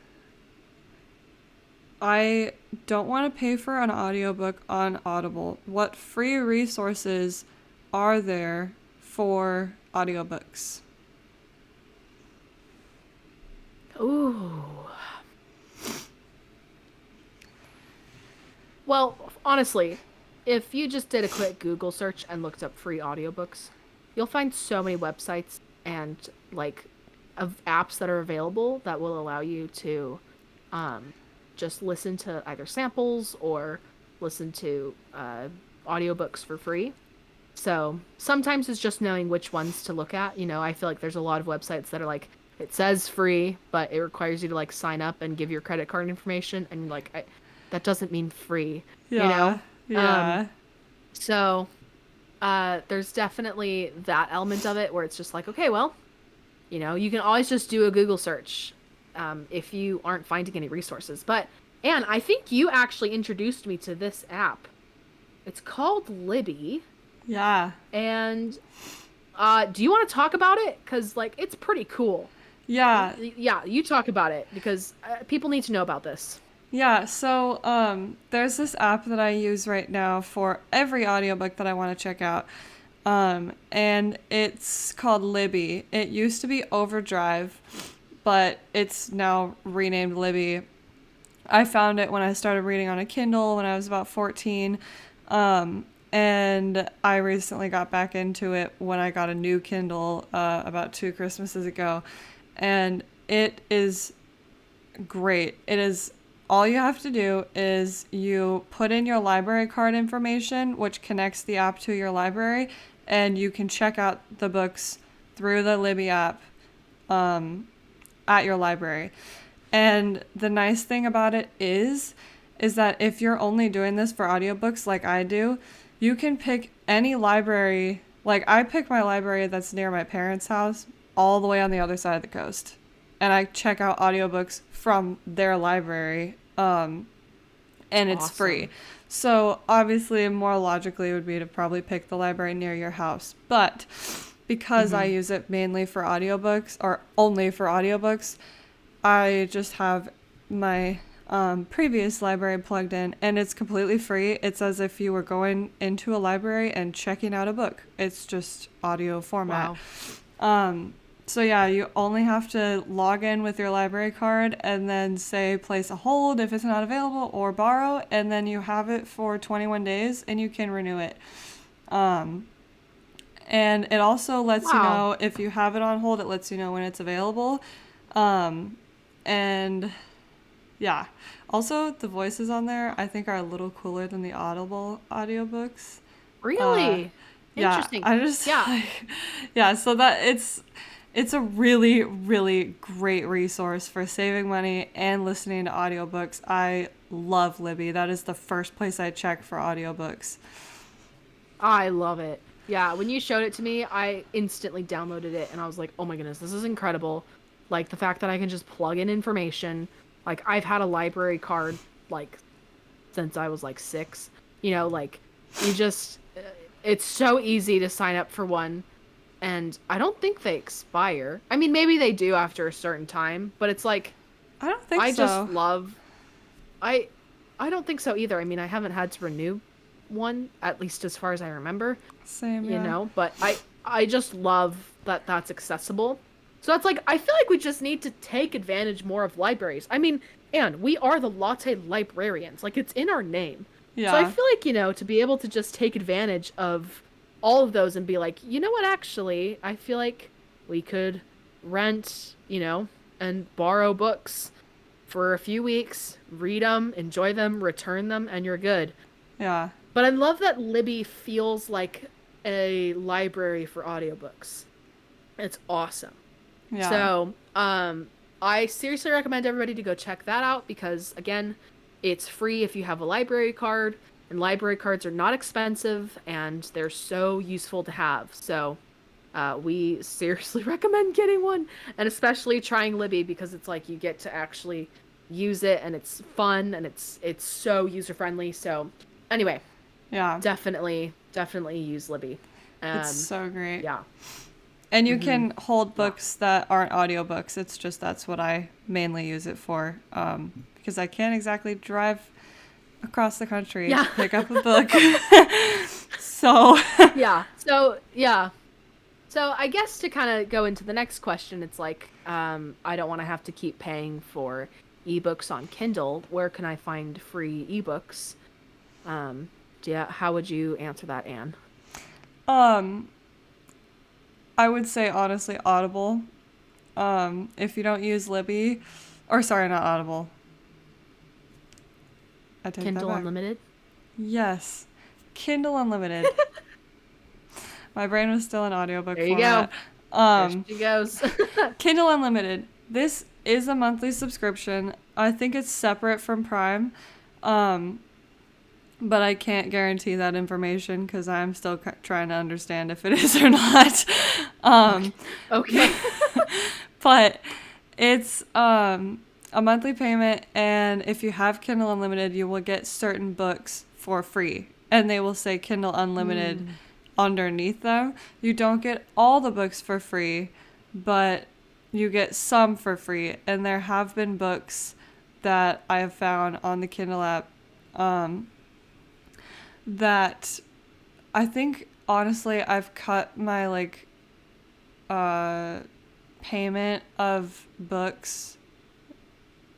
I don't want to pay for an audiobook on Audible. What free resources are there for audiobooks? Ooh. Well, honestly, if you just did a quick Google search and looked up free audiobooks, you'll find so many websites and like of apps that are available that will allow you to um just listen to either samples or listen to audiobooks for free. So, sometimes it's just knowing which ones to look at. I feel like there's a lot of websites that are like it says free, but it requires you to like sign up and give your credit card information and like that doesn't mean free, you Yeah, know? Um, yeah, so there's definitely that element of it where it's just like, okay, well, you can always just do a Google search if you aren't finding any resources. But, Anne, I think you actually introduced me to this app. It's called Libby. yeah, And do you want to talk about it? Because, like, it's pretty cool. yeah. Yeah, you talk about it because people need to know about this. Yeah, so there's this app that I use right now for every audiobook that I want to check out. And it's called Libby. It used to be Overdrive, but it's now renamed Libby. I found it when I started reading on a Kindle when I was about 14. And I recently got back into it when I got a new Kindle about 2 Christmases ago. And it is great. It is all you have to do is you put in your library card information, which connects the app to your library, and you can check out the books through the Libby app at your library. And the nice thing about it is that if you're only doing this for audiobooks like I do, you can pick any library. Like I pick my library that's near my parents' house all the way on the other side of the coast. And I check out audiobooks from their library, and it's free. Awesome. So obviously, more logically would be to probably pick the library near your house. But because I Mm-hmm. use it mainly for audiobooks or only for audiobooks, I just have my previous library plugged in, and it's completely free. It's as if you were going into a library and checking out a book. It's just audio format. Wow. So yeah, you only have to log in with your library card and then say place a hold if it's not available or borrow, and then you have it for 21 days and you can renew it. Um, and it also lets you Wow. know if you have it on hold, it lets you know when it's available. Um, and yeah, also the voices on there I think are a little cooler than the Audible audiobooks. Uh, Really? yeah, Interesting. I just Yeah. like, yeah, so that it's It's a really, really great resource for saving money and listening to audiobooks. I love Libby. That is the first place I check for audiobooks. I love it. Yeah, when you showed it to me, I instantly downloaded it and I was like, "Oh my goodness, this is incredible." Like the fact that I can just plug in information. Like I've had a library card like since I was like 6. Like you just it's so easy to sign up for one and I don't think they expire. I mean, maybe they do after a certain time, but it's like I don't think I just so. love I I don't think so either. I mean, I haven't had to renew one at least as far as I remember, Same, yeah. but I just love that that's accessible. So that's like I feel like we just need to take advantage more of libraries. I mean, and we are the Latte Librarians. Like it's in our name. So I Yeah. feel like, to be able to just take advantage of all of those and be like, "You know what, actually, I feel like we could rent, and borrow books for a few weeks, read them, enjoy them, return them, and you're good." Yeah. But I love that Libby feels like a library for audiobooks. It's awesome. Yeah. So, I seriously recommend everybody to go check that out because, again, it's free if you have a library card, and library cards are not expensive and they're so useful to have. So, we seriously recommend getting one, and especially trying Libby because it's like you get to actually use it and it's fun and it's so user friendly. So, anyway, Yeah. definitely use Libby. It's Um, so great. yeah. And you Mm-hmm. can hold Yeah. books that aren't audiobooks. It's just that's what I mainly use it for. Because I can't exactly drive across the country Yeah. to pick up a book. So, Yeah. So, yeah. So, I guess to kind of go into the next question, it's like, I don't want to have to keep paying for ebooks on Kindle. Where can I find free ebooks? Um, yeah, how would you answer that, Anne? um, I would say honestly Audible. If you don't use Libby, or sorry, not Audible. I take that Kindle back. Unlimited? Yes. Kindle Unlimited. My brain was still in audiobook There you go. format. There Um, she goes. Kindle Unlimited. This is a monthly subscription. I think it's separate from Prime. Um, but I can't guarantee that information because I'm still trying to understand if it is or not. Okay. Um, Okay. but it's a monthly payment, and if you have Kindle Unlimited, you will get certain books for free, and they will say Kindle Unlimited Mm. underneath them. You don't get all the books for free, but you get some for free, and there have been books that I have found on the Kindle app um, that I think honestly I've cut my uh payment of books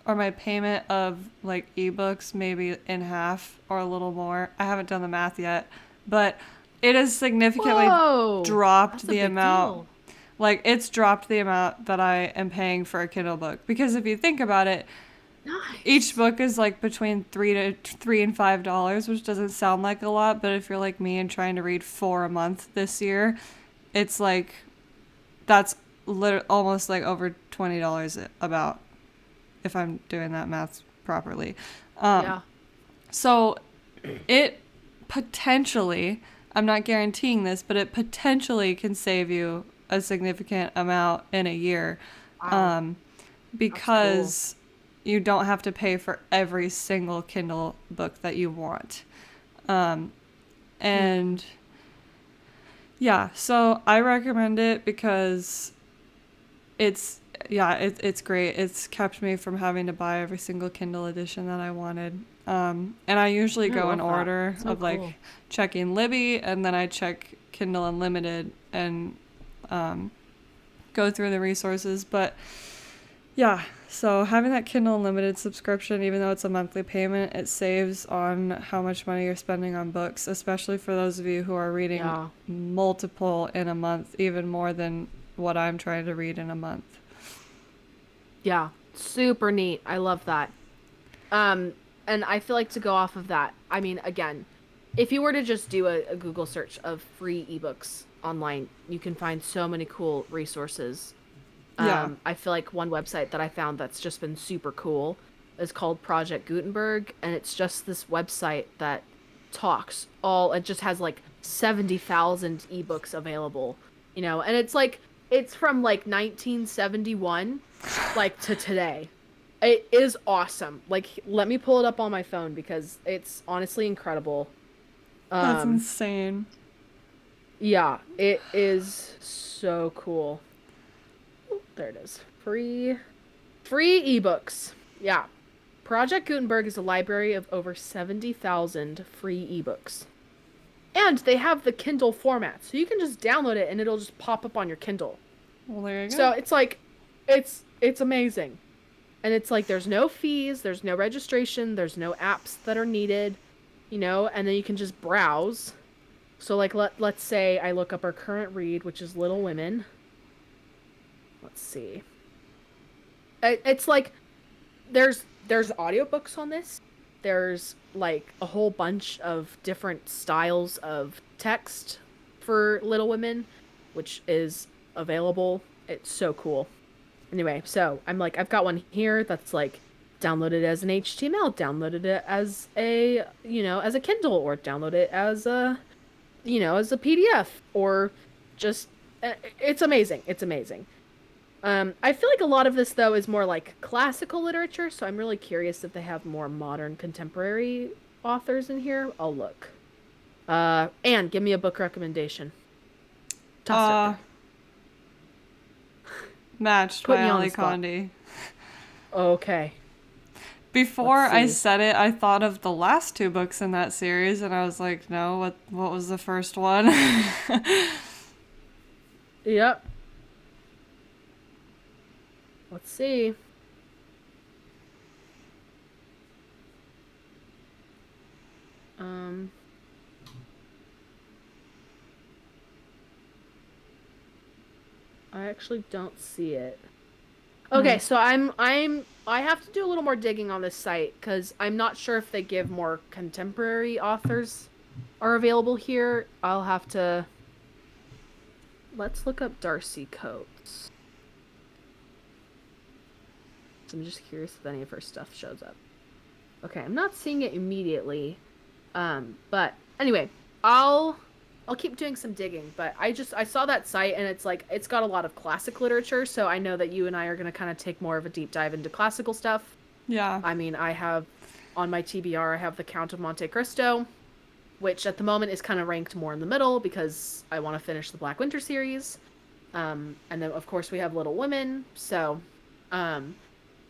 or my payment of like ebooks maybe in half or a little more. I haven't done the math yet, but it has significantly Whoa. dropped That's a the big amount. deal. Like it's dropped the amount that I am paying for a Kindle book because if you think about it, each Nice. book is like between $3 and $5, which doesn't sound like a lot, but if you're like me and trying to read 4 a month this year, it's like that's almost like over $20 about if I'm doing that math properly. Um, Yeah. so it potentially, I'm not guaranteeing this, but it potentially can save you a significant amount in a year. Wow. Um, That's cool. because you don't have to pay for every single Kindle book that you want. Um, Mm. and yeah, so I recommend it because it's it's great. It's kept me from having to buy every single Kindle edition that I wanted. And I usually I go in love that. order So of like cool. checking Libby and then I check Kindle Unlimited and um, go through the resources. But yeah, so having that Kindle Unlimited subscription, even though it's a monthly payment, it saves on how much money you're spending on books, especially for those of you who are reading Yeah. multiple in a month, even more than what I'm trying to read in a month. Yeah. Super neat. I love that. Um, and I feel like to go off of that, I mean, again, if you were to just do a Google search of free ebooks online, you can find so many cool resources Yeah. I feel like one website that I found that's just been super cool is called Project Gutenberg, and it's just this website that talks all, it just has like 70,000 ebooks available, and it's like, it's from like 1971, like to today. It is awesome. Like, let me pull it up on my phone because it's honestly incredible. That's Um, insane. yeah, it is so cool. Oh, there it is. Free ebooks. Yeah. Project Gutenberg is a library of over 70,000 free ebooks. And they have the Kindle format, so you can just download it and it'll just pop up on your Kindle. Well, there you go. So it's like, it's amazing. And it's like there's no fees, there's no registration, there's no apps that are needed, and then you can just browse. So like let's say I look up our current read, which is Little Women. Let's see. It's like there's audiobooks on this. There's like a whole bunch of different styles of text for Little Women, which is available. It's so cool. Anyway, so I'm like, I've got one here that's like downloaded as an HTML, downloaded it as as a Kindle, or download it as as a PDF, or just, it's amazing. It's amazing. I feel like a lot of this though is more like classical literature, so I'm really curious if they have more modern contemporary authors in here. I'll look. Anne, give me a book recommendation. Toss it up Uh, there. Matched by Putting you on the Ali spot. Condi. Okay, Before let's I see. said it, I thought of the last two books in that series, and I was like, no, what was the first one? Yep. Let's see. Um, I actually don't see it. Hmm. Okay, so I have to do a little more digging on this site because I'm not sure if they give more contemporary authors are available here. I'll have to, let's look up Darcy Coates. So I'm just curious if any of her stuff shows up. Okay, I'm not seeing it immediately. But anyway, I'll I'll keep doing some digging, but I saw that site and it's like it's got a lot of classic literature, so I know that you and I are going to kind of take more of a deep dive into classical stuff. Yeah. I mean, I have on my TBR, I have The Count of Monte Cristo, which at the moment is kind of ranked more in the middle because I want to finish the Black Winter series. And then of course we have Little Women, um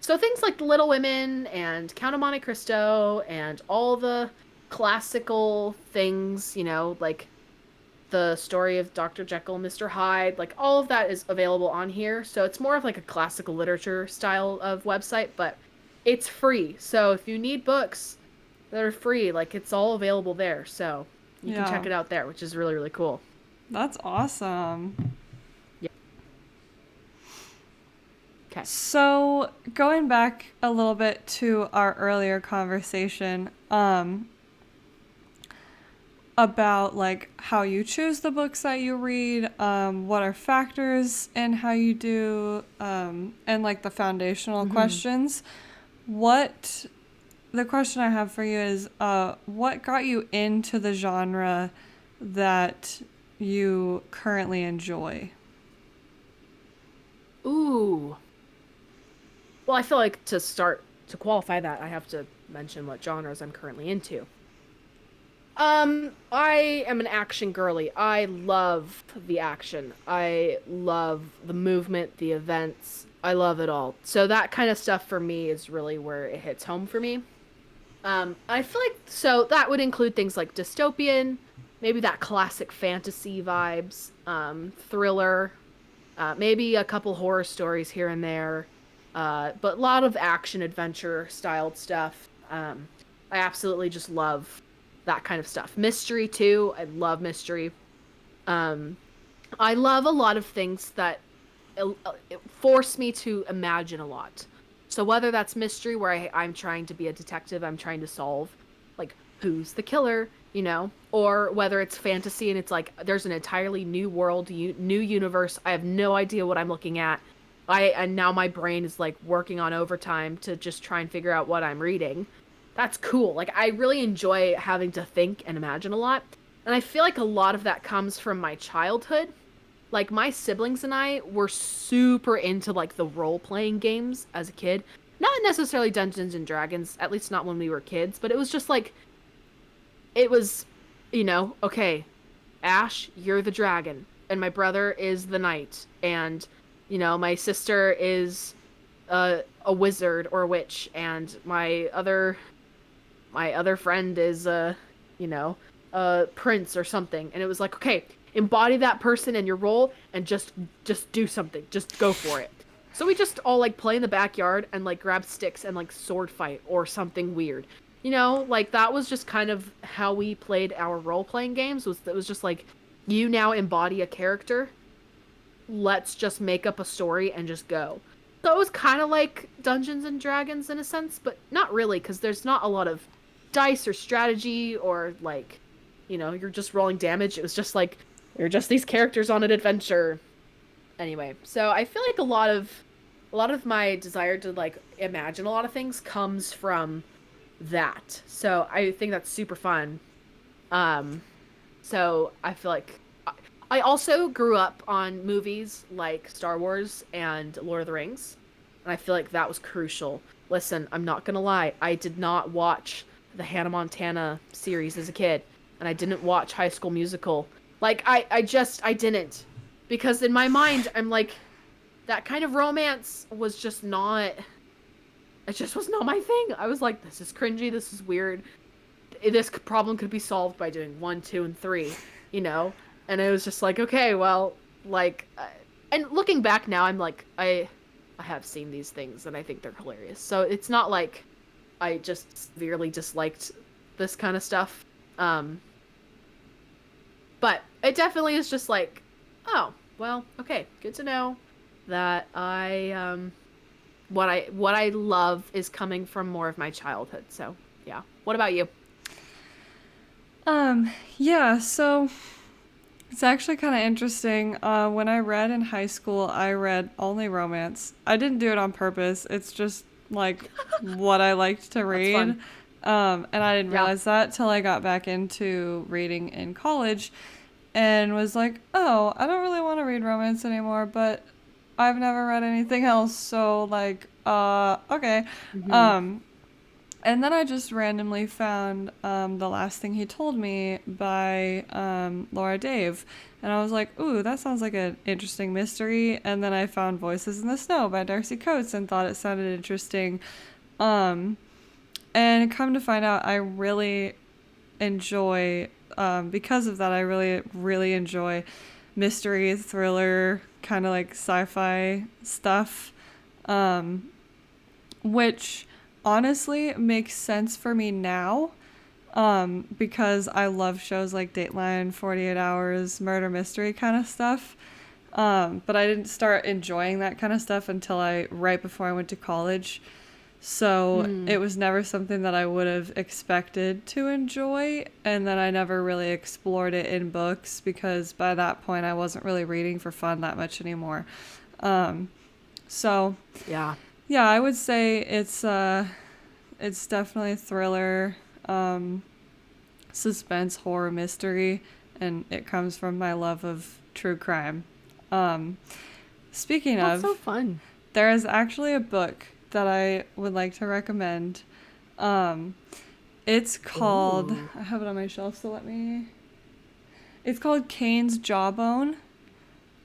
so things like Little Women and Count of Monte Cristo and all the classical things, like the story of Dr. Jekyll and Mr. Hyde, like all of that is available on here. So it's more of like a classical literature style of website, but it's free. So if you need books that are free, like it's all available there. So you can check Yeah. it out there, which is really, really cool. That's awesome. Yeah. Okay. So, going back a little bit to our earlier conversation, about like how you choose the books that you read, what are factors in how you do, and like the foundational Mm-hmm. questions. What the question I have for you is, what got you into the genre that you currently enjoy? Ooh. Well, I feel like to qualify that, I have to mention what genres I'm currently into. I am an action girly. I love the action. I love the movement, the events. I love it all. So that kind of stuff for me is really where it hits home for me. I feel like so that would include things like dystopian, maybe that classic fantasy vibes, thriller, maybe a couple horror stories here and there, but a lot of action adventure styled stuff. I absolutely just love that kind of stuff. Mystery too. I love mystery. Um, I love a lot of things that force me to imagine a lot. So whether that's mystery where I'm trying to be a detective, I'm trying to solve like who's the killer, or whether it's fantasy and it's like there's an entirely new world, new universe. I have no idea what I'm looking at. and now my brain is like working on overtime to just try and figure out what I'm reading. That's cool. Like I really enjoy having to think and imagine a lot. And I feel like a lot of that comes from my childhood. Like my siblings and I were super into like the role-playing games as a kid. Not necessarily Dungeons and Dragons, at least not when we were kids, but it was just like it was, okay, Ash, you're the dragon, and my brother is the knight, and my sister is a wizard or a witch, and my other friend is a prince or something. And it was like, okay, embody that person in your role and just do something. Just go for it. So we just all like play in the backyard and like grab sticks and like sword fight or something weird. Like that was just kind of how we played our role playing games. Was it was just like you now embody a character. Let's just make up a story and just go. So it was kind of like Dungeons and Dragons in a sense, but not really because there's not a lot of dice or strategy or like, you're just rolling damage. It was just like you're just these characters on an adventure. Anyway, so I feel like a lot of my desire to like imagine a lot of things comes from that. So I think that's super fun. Um, so I feel like I also grew up on movies like Star Wars and Lord of the Rings, and I feel like that was crucial. Listen, I'm not gonna lie, I did not watch the Hannah Montana series as a kid, and I didn't watch High School Musical. Like I didn't, because in my mind I'm like that kind of romance was just not. It just was not my thing. I was like, this is cringy. This is weird. This problem could be solved by doing one, two, and three, you know? And it was just like, okay, well, like, and looking back now, I'm like, I have seen these things and I think they're hilarious. So it's not like I just severely disliked this kind of stuff. Um, but it definitely is just like, oh, well, okay, good to know that what I love is coming from more of my childhood. So, yeah. What about you? Yeah, so it's actually kind of interesting. When I read in high school, I read only romance. I didn't do it on purpose. It's just like what I liked to That's read. fun. And I didn't Yeah. realize that till I got back into reading in college and was like, oh, I don't really want to read romance anymore, but I've never read anything else, so like, okay. Hmm. Um, and then I just randomly found The Last Thing He Told Me by Laura Dave. And I was like, ooh, that sounds like an interesting mystery. And then I found Voices in the Snow by Darcy Coates and thought it sounded interesting. Um, and come to find out, I really enjoy, because of that, I really, really enjoy mystery, thriller, kind of like sci fi stuff. Um, which honestly makes sense for me now, because I love shows like Dateline, 48 Hours, murder mystery kind of stuff. But I didn't start enjoying that kind of stuff until right before I went to college. So Mm. it was never something that I would have expected to enjoy. And then I never really explored it in books because by that point I wasn't really reading for fun that much anymore. Um, so Yeah. yeah, I would say it's definitely a thriller, suspense, horror, mystery, and it comes from my love of true crime. Um, speaking That's so of, fun. there is actually a book that I would like to recommend. Um, it's called, Ooh. I have it on my shelf, so let me. It's called Cain's Jawbone,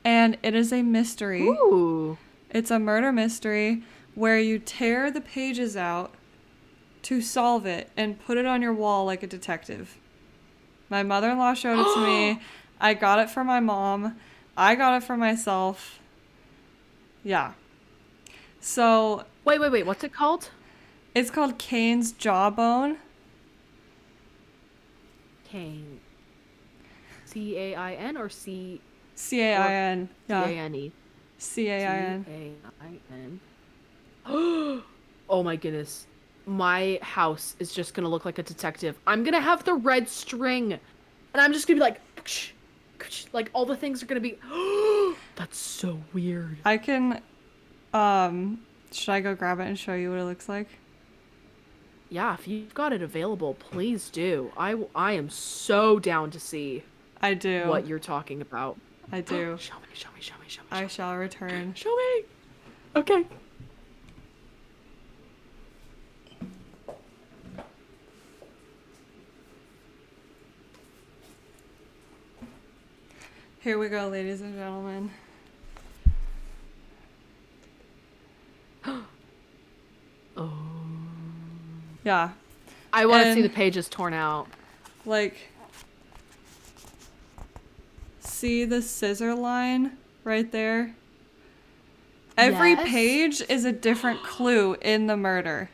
and it is a mystery. Ooh. It's a murder mystery where you tear the pages out to solve it and put it on your wall like a detective. My mother in law showed it to me. I got it from my mom. I got it for myself. Yeah. So Wait, wait, wait. What's it called? it's called Cain's Jawbone. Cain. Cain or C A I or N. Yeah. Cane? C A I N. Cain. Oh my goodness. My house is just gonna look like a detective. I'm gonna have the red string, and I'm just gonna be like, like all the things are gonna be. That's so weird. I can Should I go grab it and show you what it looks like? Yeah, if you've got it available, please do. I am so down to see I do. what you're talking about. I do. Show me, show me, show me, show me, I shall return. show me. Okay. Here we go, ladies and gentlemen. Oh. Yeah. I want to see And, the pages torn out. like, see the scissor line right there? Every Yes. page is a different clue in the murder.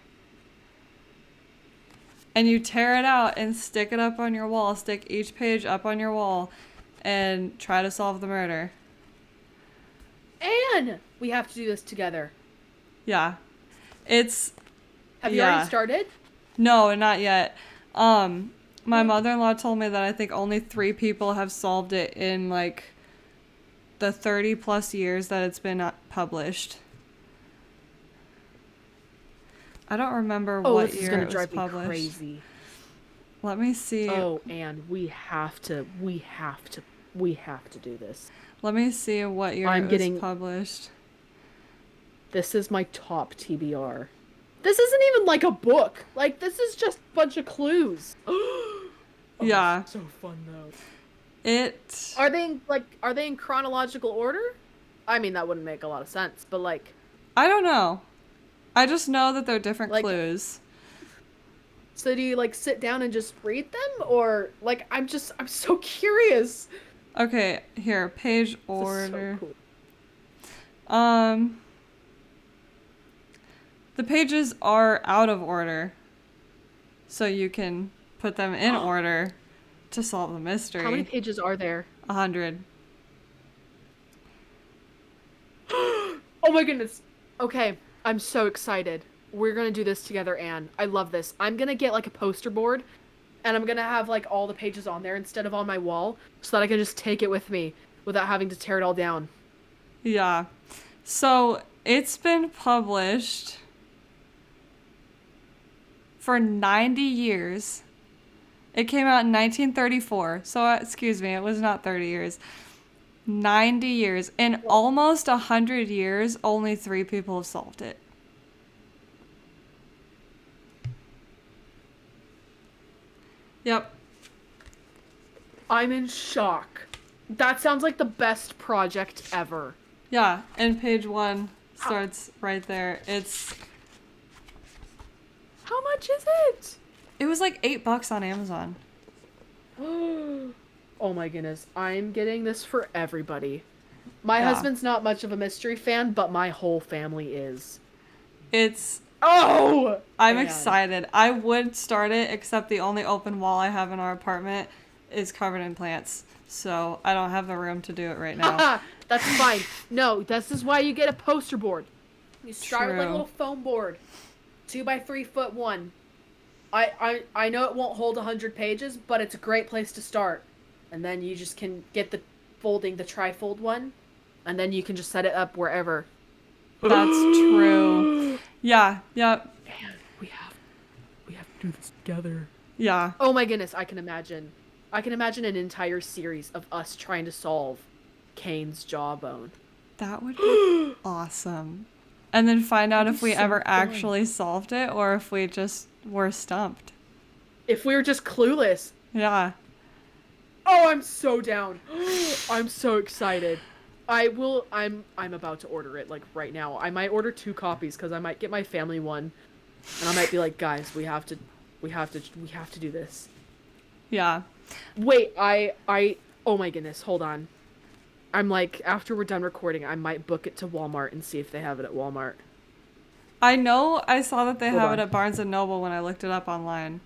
And you tear it out and stick it up on your wall. Stick each page up on your wall and try to solve the murder. And we have to do this together. Yeah. It's... Have you already started? No, not yet. My mother-in-law told me that I think only 3 people have solved it in, like, the 30 plus years that it's been published. I don't remember what this is year gonna it was drive me published. crazy. Let me see. Oh, and we have to do this. Let me see what year it was published. This is my top TBR. This isn't even like a book. Like, this is just a bunch of clues. Yeah. So fun though. Are they in chronological order? I mean, that wouldn't make a lot of sense, but like, I don't know. I just know that they're different clues. So do you like sit down and just read them, or like I'm so curious. Okay, here, page order. So cool. The pages are out of order, so you can put them in order to solve the mystery. How many pages are there? 100. Oh my goodness. Okay, I'm so excited. We're gonna do this together, Anne. I love this. I'm gonna get like a poster board, and I'm gonna have like all the pages on there instead of on my wall, so that I can just take it with me without having to tear it all down. Yeah. So it's been published for 90 years. It came out in 1934. So, excuse me, it was not 30 years. 90 years. In almost 100 years, only 3 people have solved it. Yep. I'm in shock. That sounds like the best project ever. Yeah, and page 1 starts right there. It's... How much is it? It was like $8 on Amazon. Oh my goodness. I'm getting this for everybody. My husband's not much of a mystery fan, but my whole family is. It's... Oh! I'm excited. I would start it, except the only open wall I have in our apartment is covered in plants. So I don't have the room to do it right now. That's fine. No, this is why you get a poster board. You start with like a little foam board. 2x3 1. I know it won't hold 100 pages, but it's a great place to start. And then you just can get the trifold one, and then you can just set it up wherever. That's true. Yeah, yep. Man, we have to do this together. Yeah. Oh my goodness, I can imagine an entire series of us trying to solve Kane's jawbone. That would be awesome. And then find out if we ever actually solved it or if we just were stumped. If we were just clueless. Yeah. Oh, I'm so down. I'm so excited. I'm about to order it like right now. I might order 2 copies because I might get my family one, and I might be like, guys, we have to do this. Yeah. Wait, oh my goodness, hold on. I'm like, after we're done recording, I might book it to Walmart and see if they have it at Walmart. I know I saw that they have it at Barnes & Noble when I looked it up online.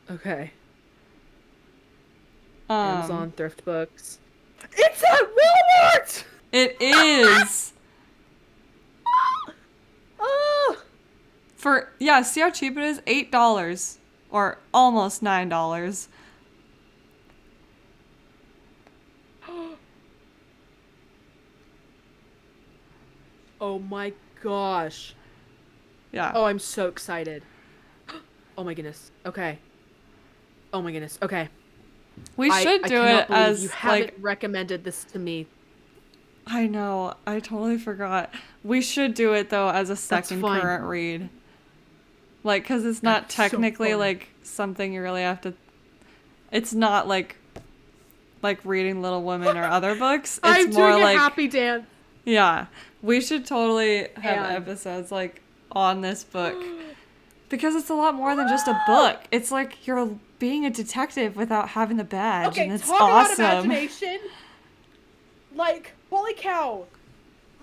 Okay. Amazon, Thrift Books. It's at Walmart! It is! See how cheap it is? $8. Or almost $9. Oh my gosh. Yeah. Oh, I'm so excited. Oh my goodness. Okay. Oh my goodness. Okay. We should I do it cannot believe you as, haven't like, recommended this to me. I know, I totally forgot. We should do it, though, as a That's second fine. current read. Like, because it's That'd not be so technically, fun. like, something you really have to. It's not like reading Little Women or other books. It's I'm more doing a like, happy dance. yeah, we should totally have And episodes, like, on this book. Because it's a lot more than just a book. It's like you're being a detective without having the badge, and okay, it's talk about awesome. imagination. Like, holy cow.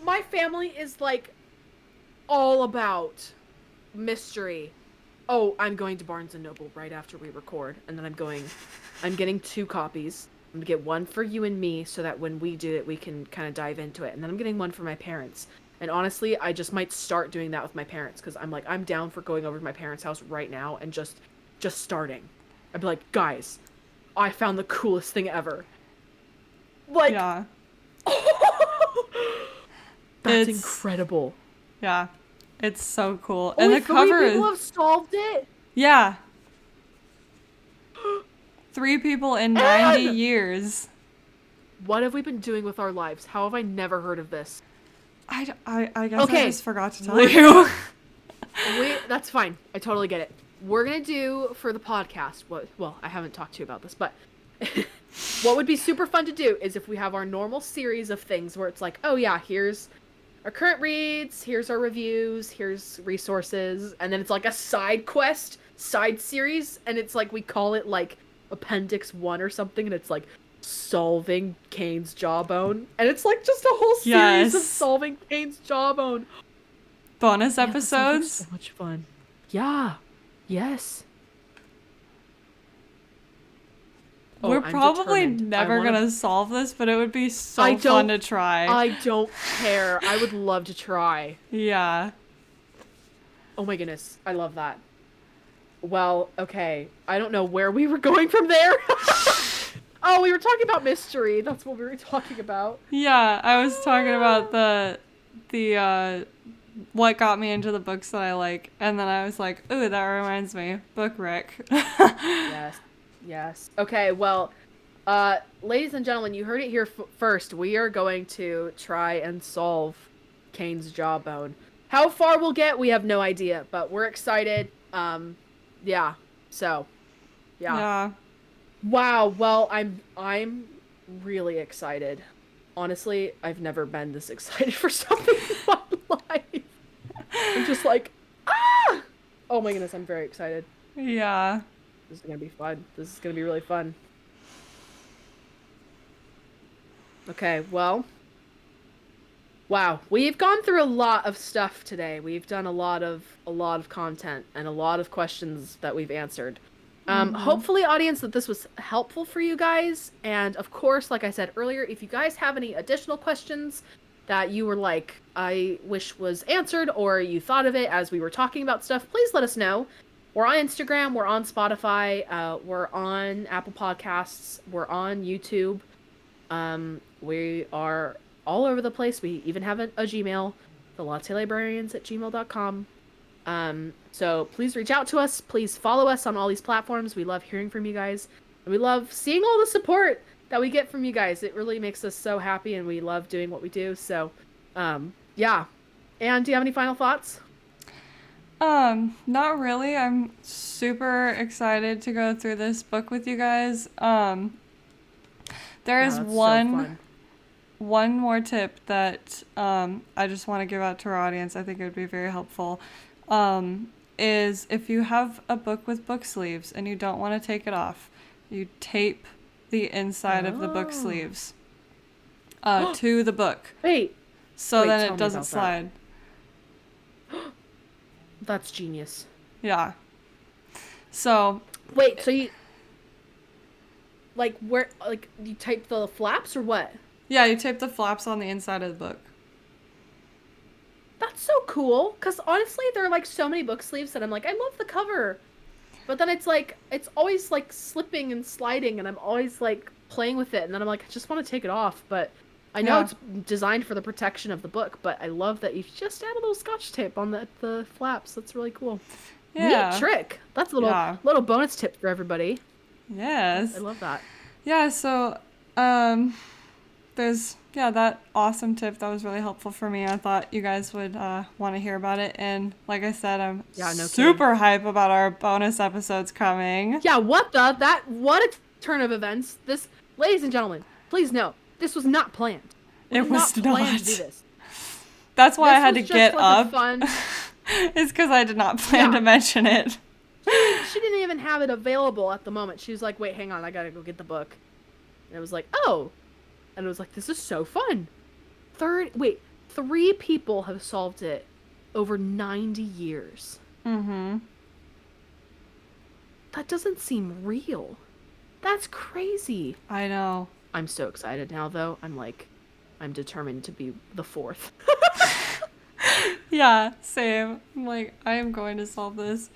My family is like all about mystery. Oh, I'm going to Barnes and Noble right after we record, and then I'm getting 2 copies. I'm gonna get one for you and me so that when we do it, we can kind of dive into it. And then I'm getting one for my parents. And honestly, I just might start doing that with my parents because I'm down for going over to my parents' house right now and just starting. I'd be like, guys, I found the coolest thing ever. Like, Yeah. that's It's, incredible. yeah, it's so cool. And Only the 3 people cover, have solved it. yeah, 3 people in 90 And years. what have we been doing with our lives? How have I never heard of this? I guess I Okay, just forgot to tell we're gonna you. that's fine. I totally get it. We're gonna do for the podcast. Well, I haven't talked to you about this, but what would be super fun to do is if we have our normal series of things where it's like, oh yeah, here's our current reads, here's our reviews, here's resources, and then it's like a side quest, side series, and it's like we call it like Appendix 1 or something, and it's like solving Kane's jawbone, and it's like just a whole series of Yes. solving Kane's jawbone. Bonus Yeah, that sounds like so episodes. much fun. Yeah. Yes. Oh, We're I'm probably determined. never gonna solve this, but it would be so fun to try. I don't care. I would love to try. Yeah. Oh my goodness. I love that. Well, okay. I don't know where we were going from there. Oh, we were talking about mystery. That's what we were talking about. Yeah, I was talking about the what got me into the books that I like, and then I was like, ooh, that reminds me, book rec. Yes. Yes. Okay, well, ladies and gentlemen, you heard it here first. We are going to try and solve Kane's jawbone. How far we'll get, we have no idea, but we're excited. Yeah. So, yeah. Yeah. Wow. Well, I'm really excited. Honestly, I've never been this excited for something in my life. I'm just like, ah! Oh my goodness, I'm very excited. Yeah. This is gonna be fun. This is gonna be really fun. Okay, well, wow, we've gone through a lot of stuff today. We've done a lot of content and a lot of questions that we've answered. Mhm. Hopefully, audience, that this was helpful for you guys. And of course, like I said earlier, if you guys have any additional questions that you were like, I wish was answered, or you thought of it as we were talking about stuff, please let us know. We're on Instagram, we're on Spotify, we're on Apple Podcasts, we're on YouTube. We are all over the place. We even have a Gmail, the Latte Librarians at gmail.com. So please reach out to us. Please follow us on all these platforms. We love hearing from you guys. And we love seeing all the support that we get from you guys. It really makes us so happy and we love doing what we do. So, yeah. And do you have any final thoughts? Not really. I'm super excited to go through this book with you guys. There Yeah, is that's so fun. one more tip that I just want to give out to our audience. I think it would be very helpful. Is if you have a book with book sleeves and you don't want to take it off, you tape the inside of the book Oh. sleeves to the book, Wait, so then tell it me doesn't about that. slide. That's genius. Yeah. So Wait, so you like you type the flaps or what? yeah, you tape the flaps on the inside of the book. That's so cool. Cause honestly, there are like so many book sleeves that I'm like, I love the cover. But then it's like it's always like slipping and sliding and I'm always like playing with it and then I'm like, I just want to take it off, but I know Yeah. it's designed for the protection of the book, but I love that you just add a little scotch tape on the flaps. That's really cool. Neat Yeah. trick. That's a Yeah. little bonus tip for everybody. I Yes. love that. Yeah, so um there's that awesome tip that was really helpful for me. I thought you guys would want to hear about it, and like I said, I'm Yeah, no kidding. super hype about our bonus episodes coming. Yeah, what a turn of events. This, ladies and gentlemen, please know, this was not planned. We It did was not plan to do not. this. That's why I This had to was just get like a up. fun. It's because I did not plan Yeah. to mention it. She didn't even have it available at the moment. She was like, "Wait, hang on, I gotta go get the book." And it was like, "Oh," and it was like, "This is so fun." Three people have solved it over 90 years. Mm-hmm. That doesn't seem real. That's crazy. I know. I'm so excited now, though. I'm determined to be the fourth. Yeah, same. I'm like, I am going to solve this.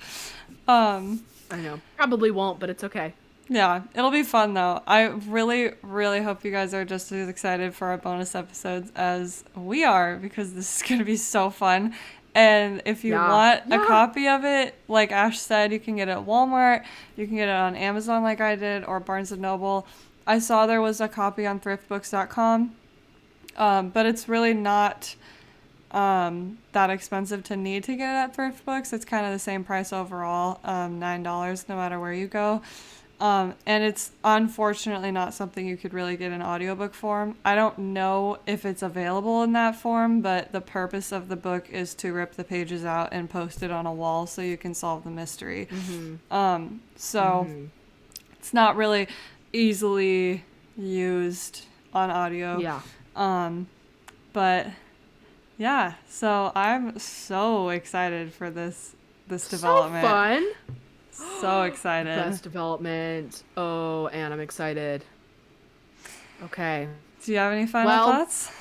Um, I know. Probably won't, but it's okay. yeah, it'll be fun though. I really, really hope you guys are just as excited for our bonus episodes as we are, because this is gonna be so fun. And if you Yeah. want a Yeah. copy of it, like Ash said, you can get it at Walmart, you can get it on Amazon like I did, or Barnes and Noble. I saw there was a copy on thriftbooks.com, but it's really not that expensive to need to get it at thrift books. It's kind of the same price overall, $9 no matter where you go. And it's unfortunately not something you could really get in audiobook form. I don't know if it's available in that form, but the purpose of the book is to rip the pages out and post it on a wall so you can solve the mystery. So it's not really easily used on audio. Yeah. But yeah, so I'm so excited for this development. So fun. So excited. Best development. Oh, and I'm excited. Okay. Do you have any final Well, thoughts?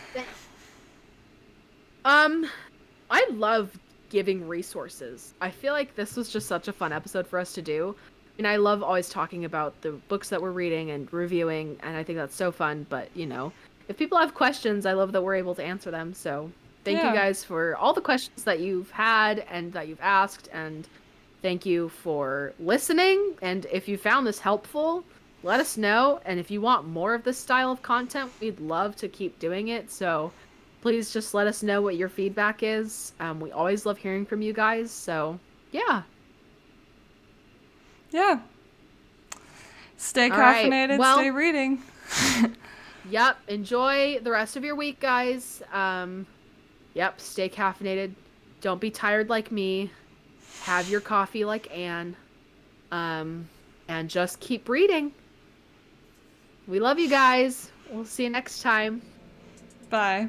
I love giving resources. I feel like this was just such a fun episode for us to do. And I love always talking about the books that we're reading and reviewing, and I think that's so fun. But, if people have questions, I love that we're able to answer them. So thank you Yeah. guys for all the questions that you've had and that you've asked, and thank you for listening. And if you found this helpful, let us know. And if you want more of this style of content, we'd love to keep doing it. So please just let us know what your feedback is. We always love hearing from you guys. So yeah. Yeah. Stay All right. caffeinated, Well, stay reading. Yep. Enjoy the rest of your week, guys. Yep. Stay caffeinated. Don't be tired like me. Have your coffee like Anne. And just keep reading. We love you guys. We'll see you next time. Bye.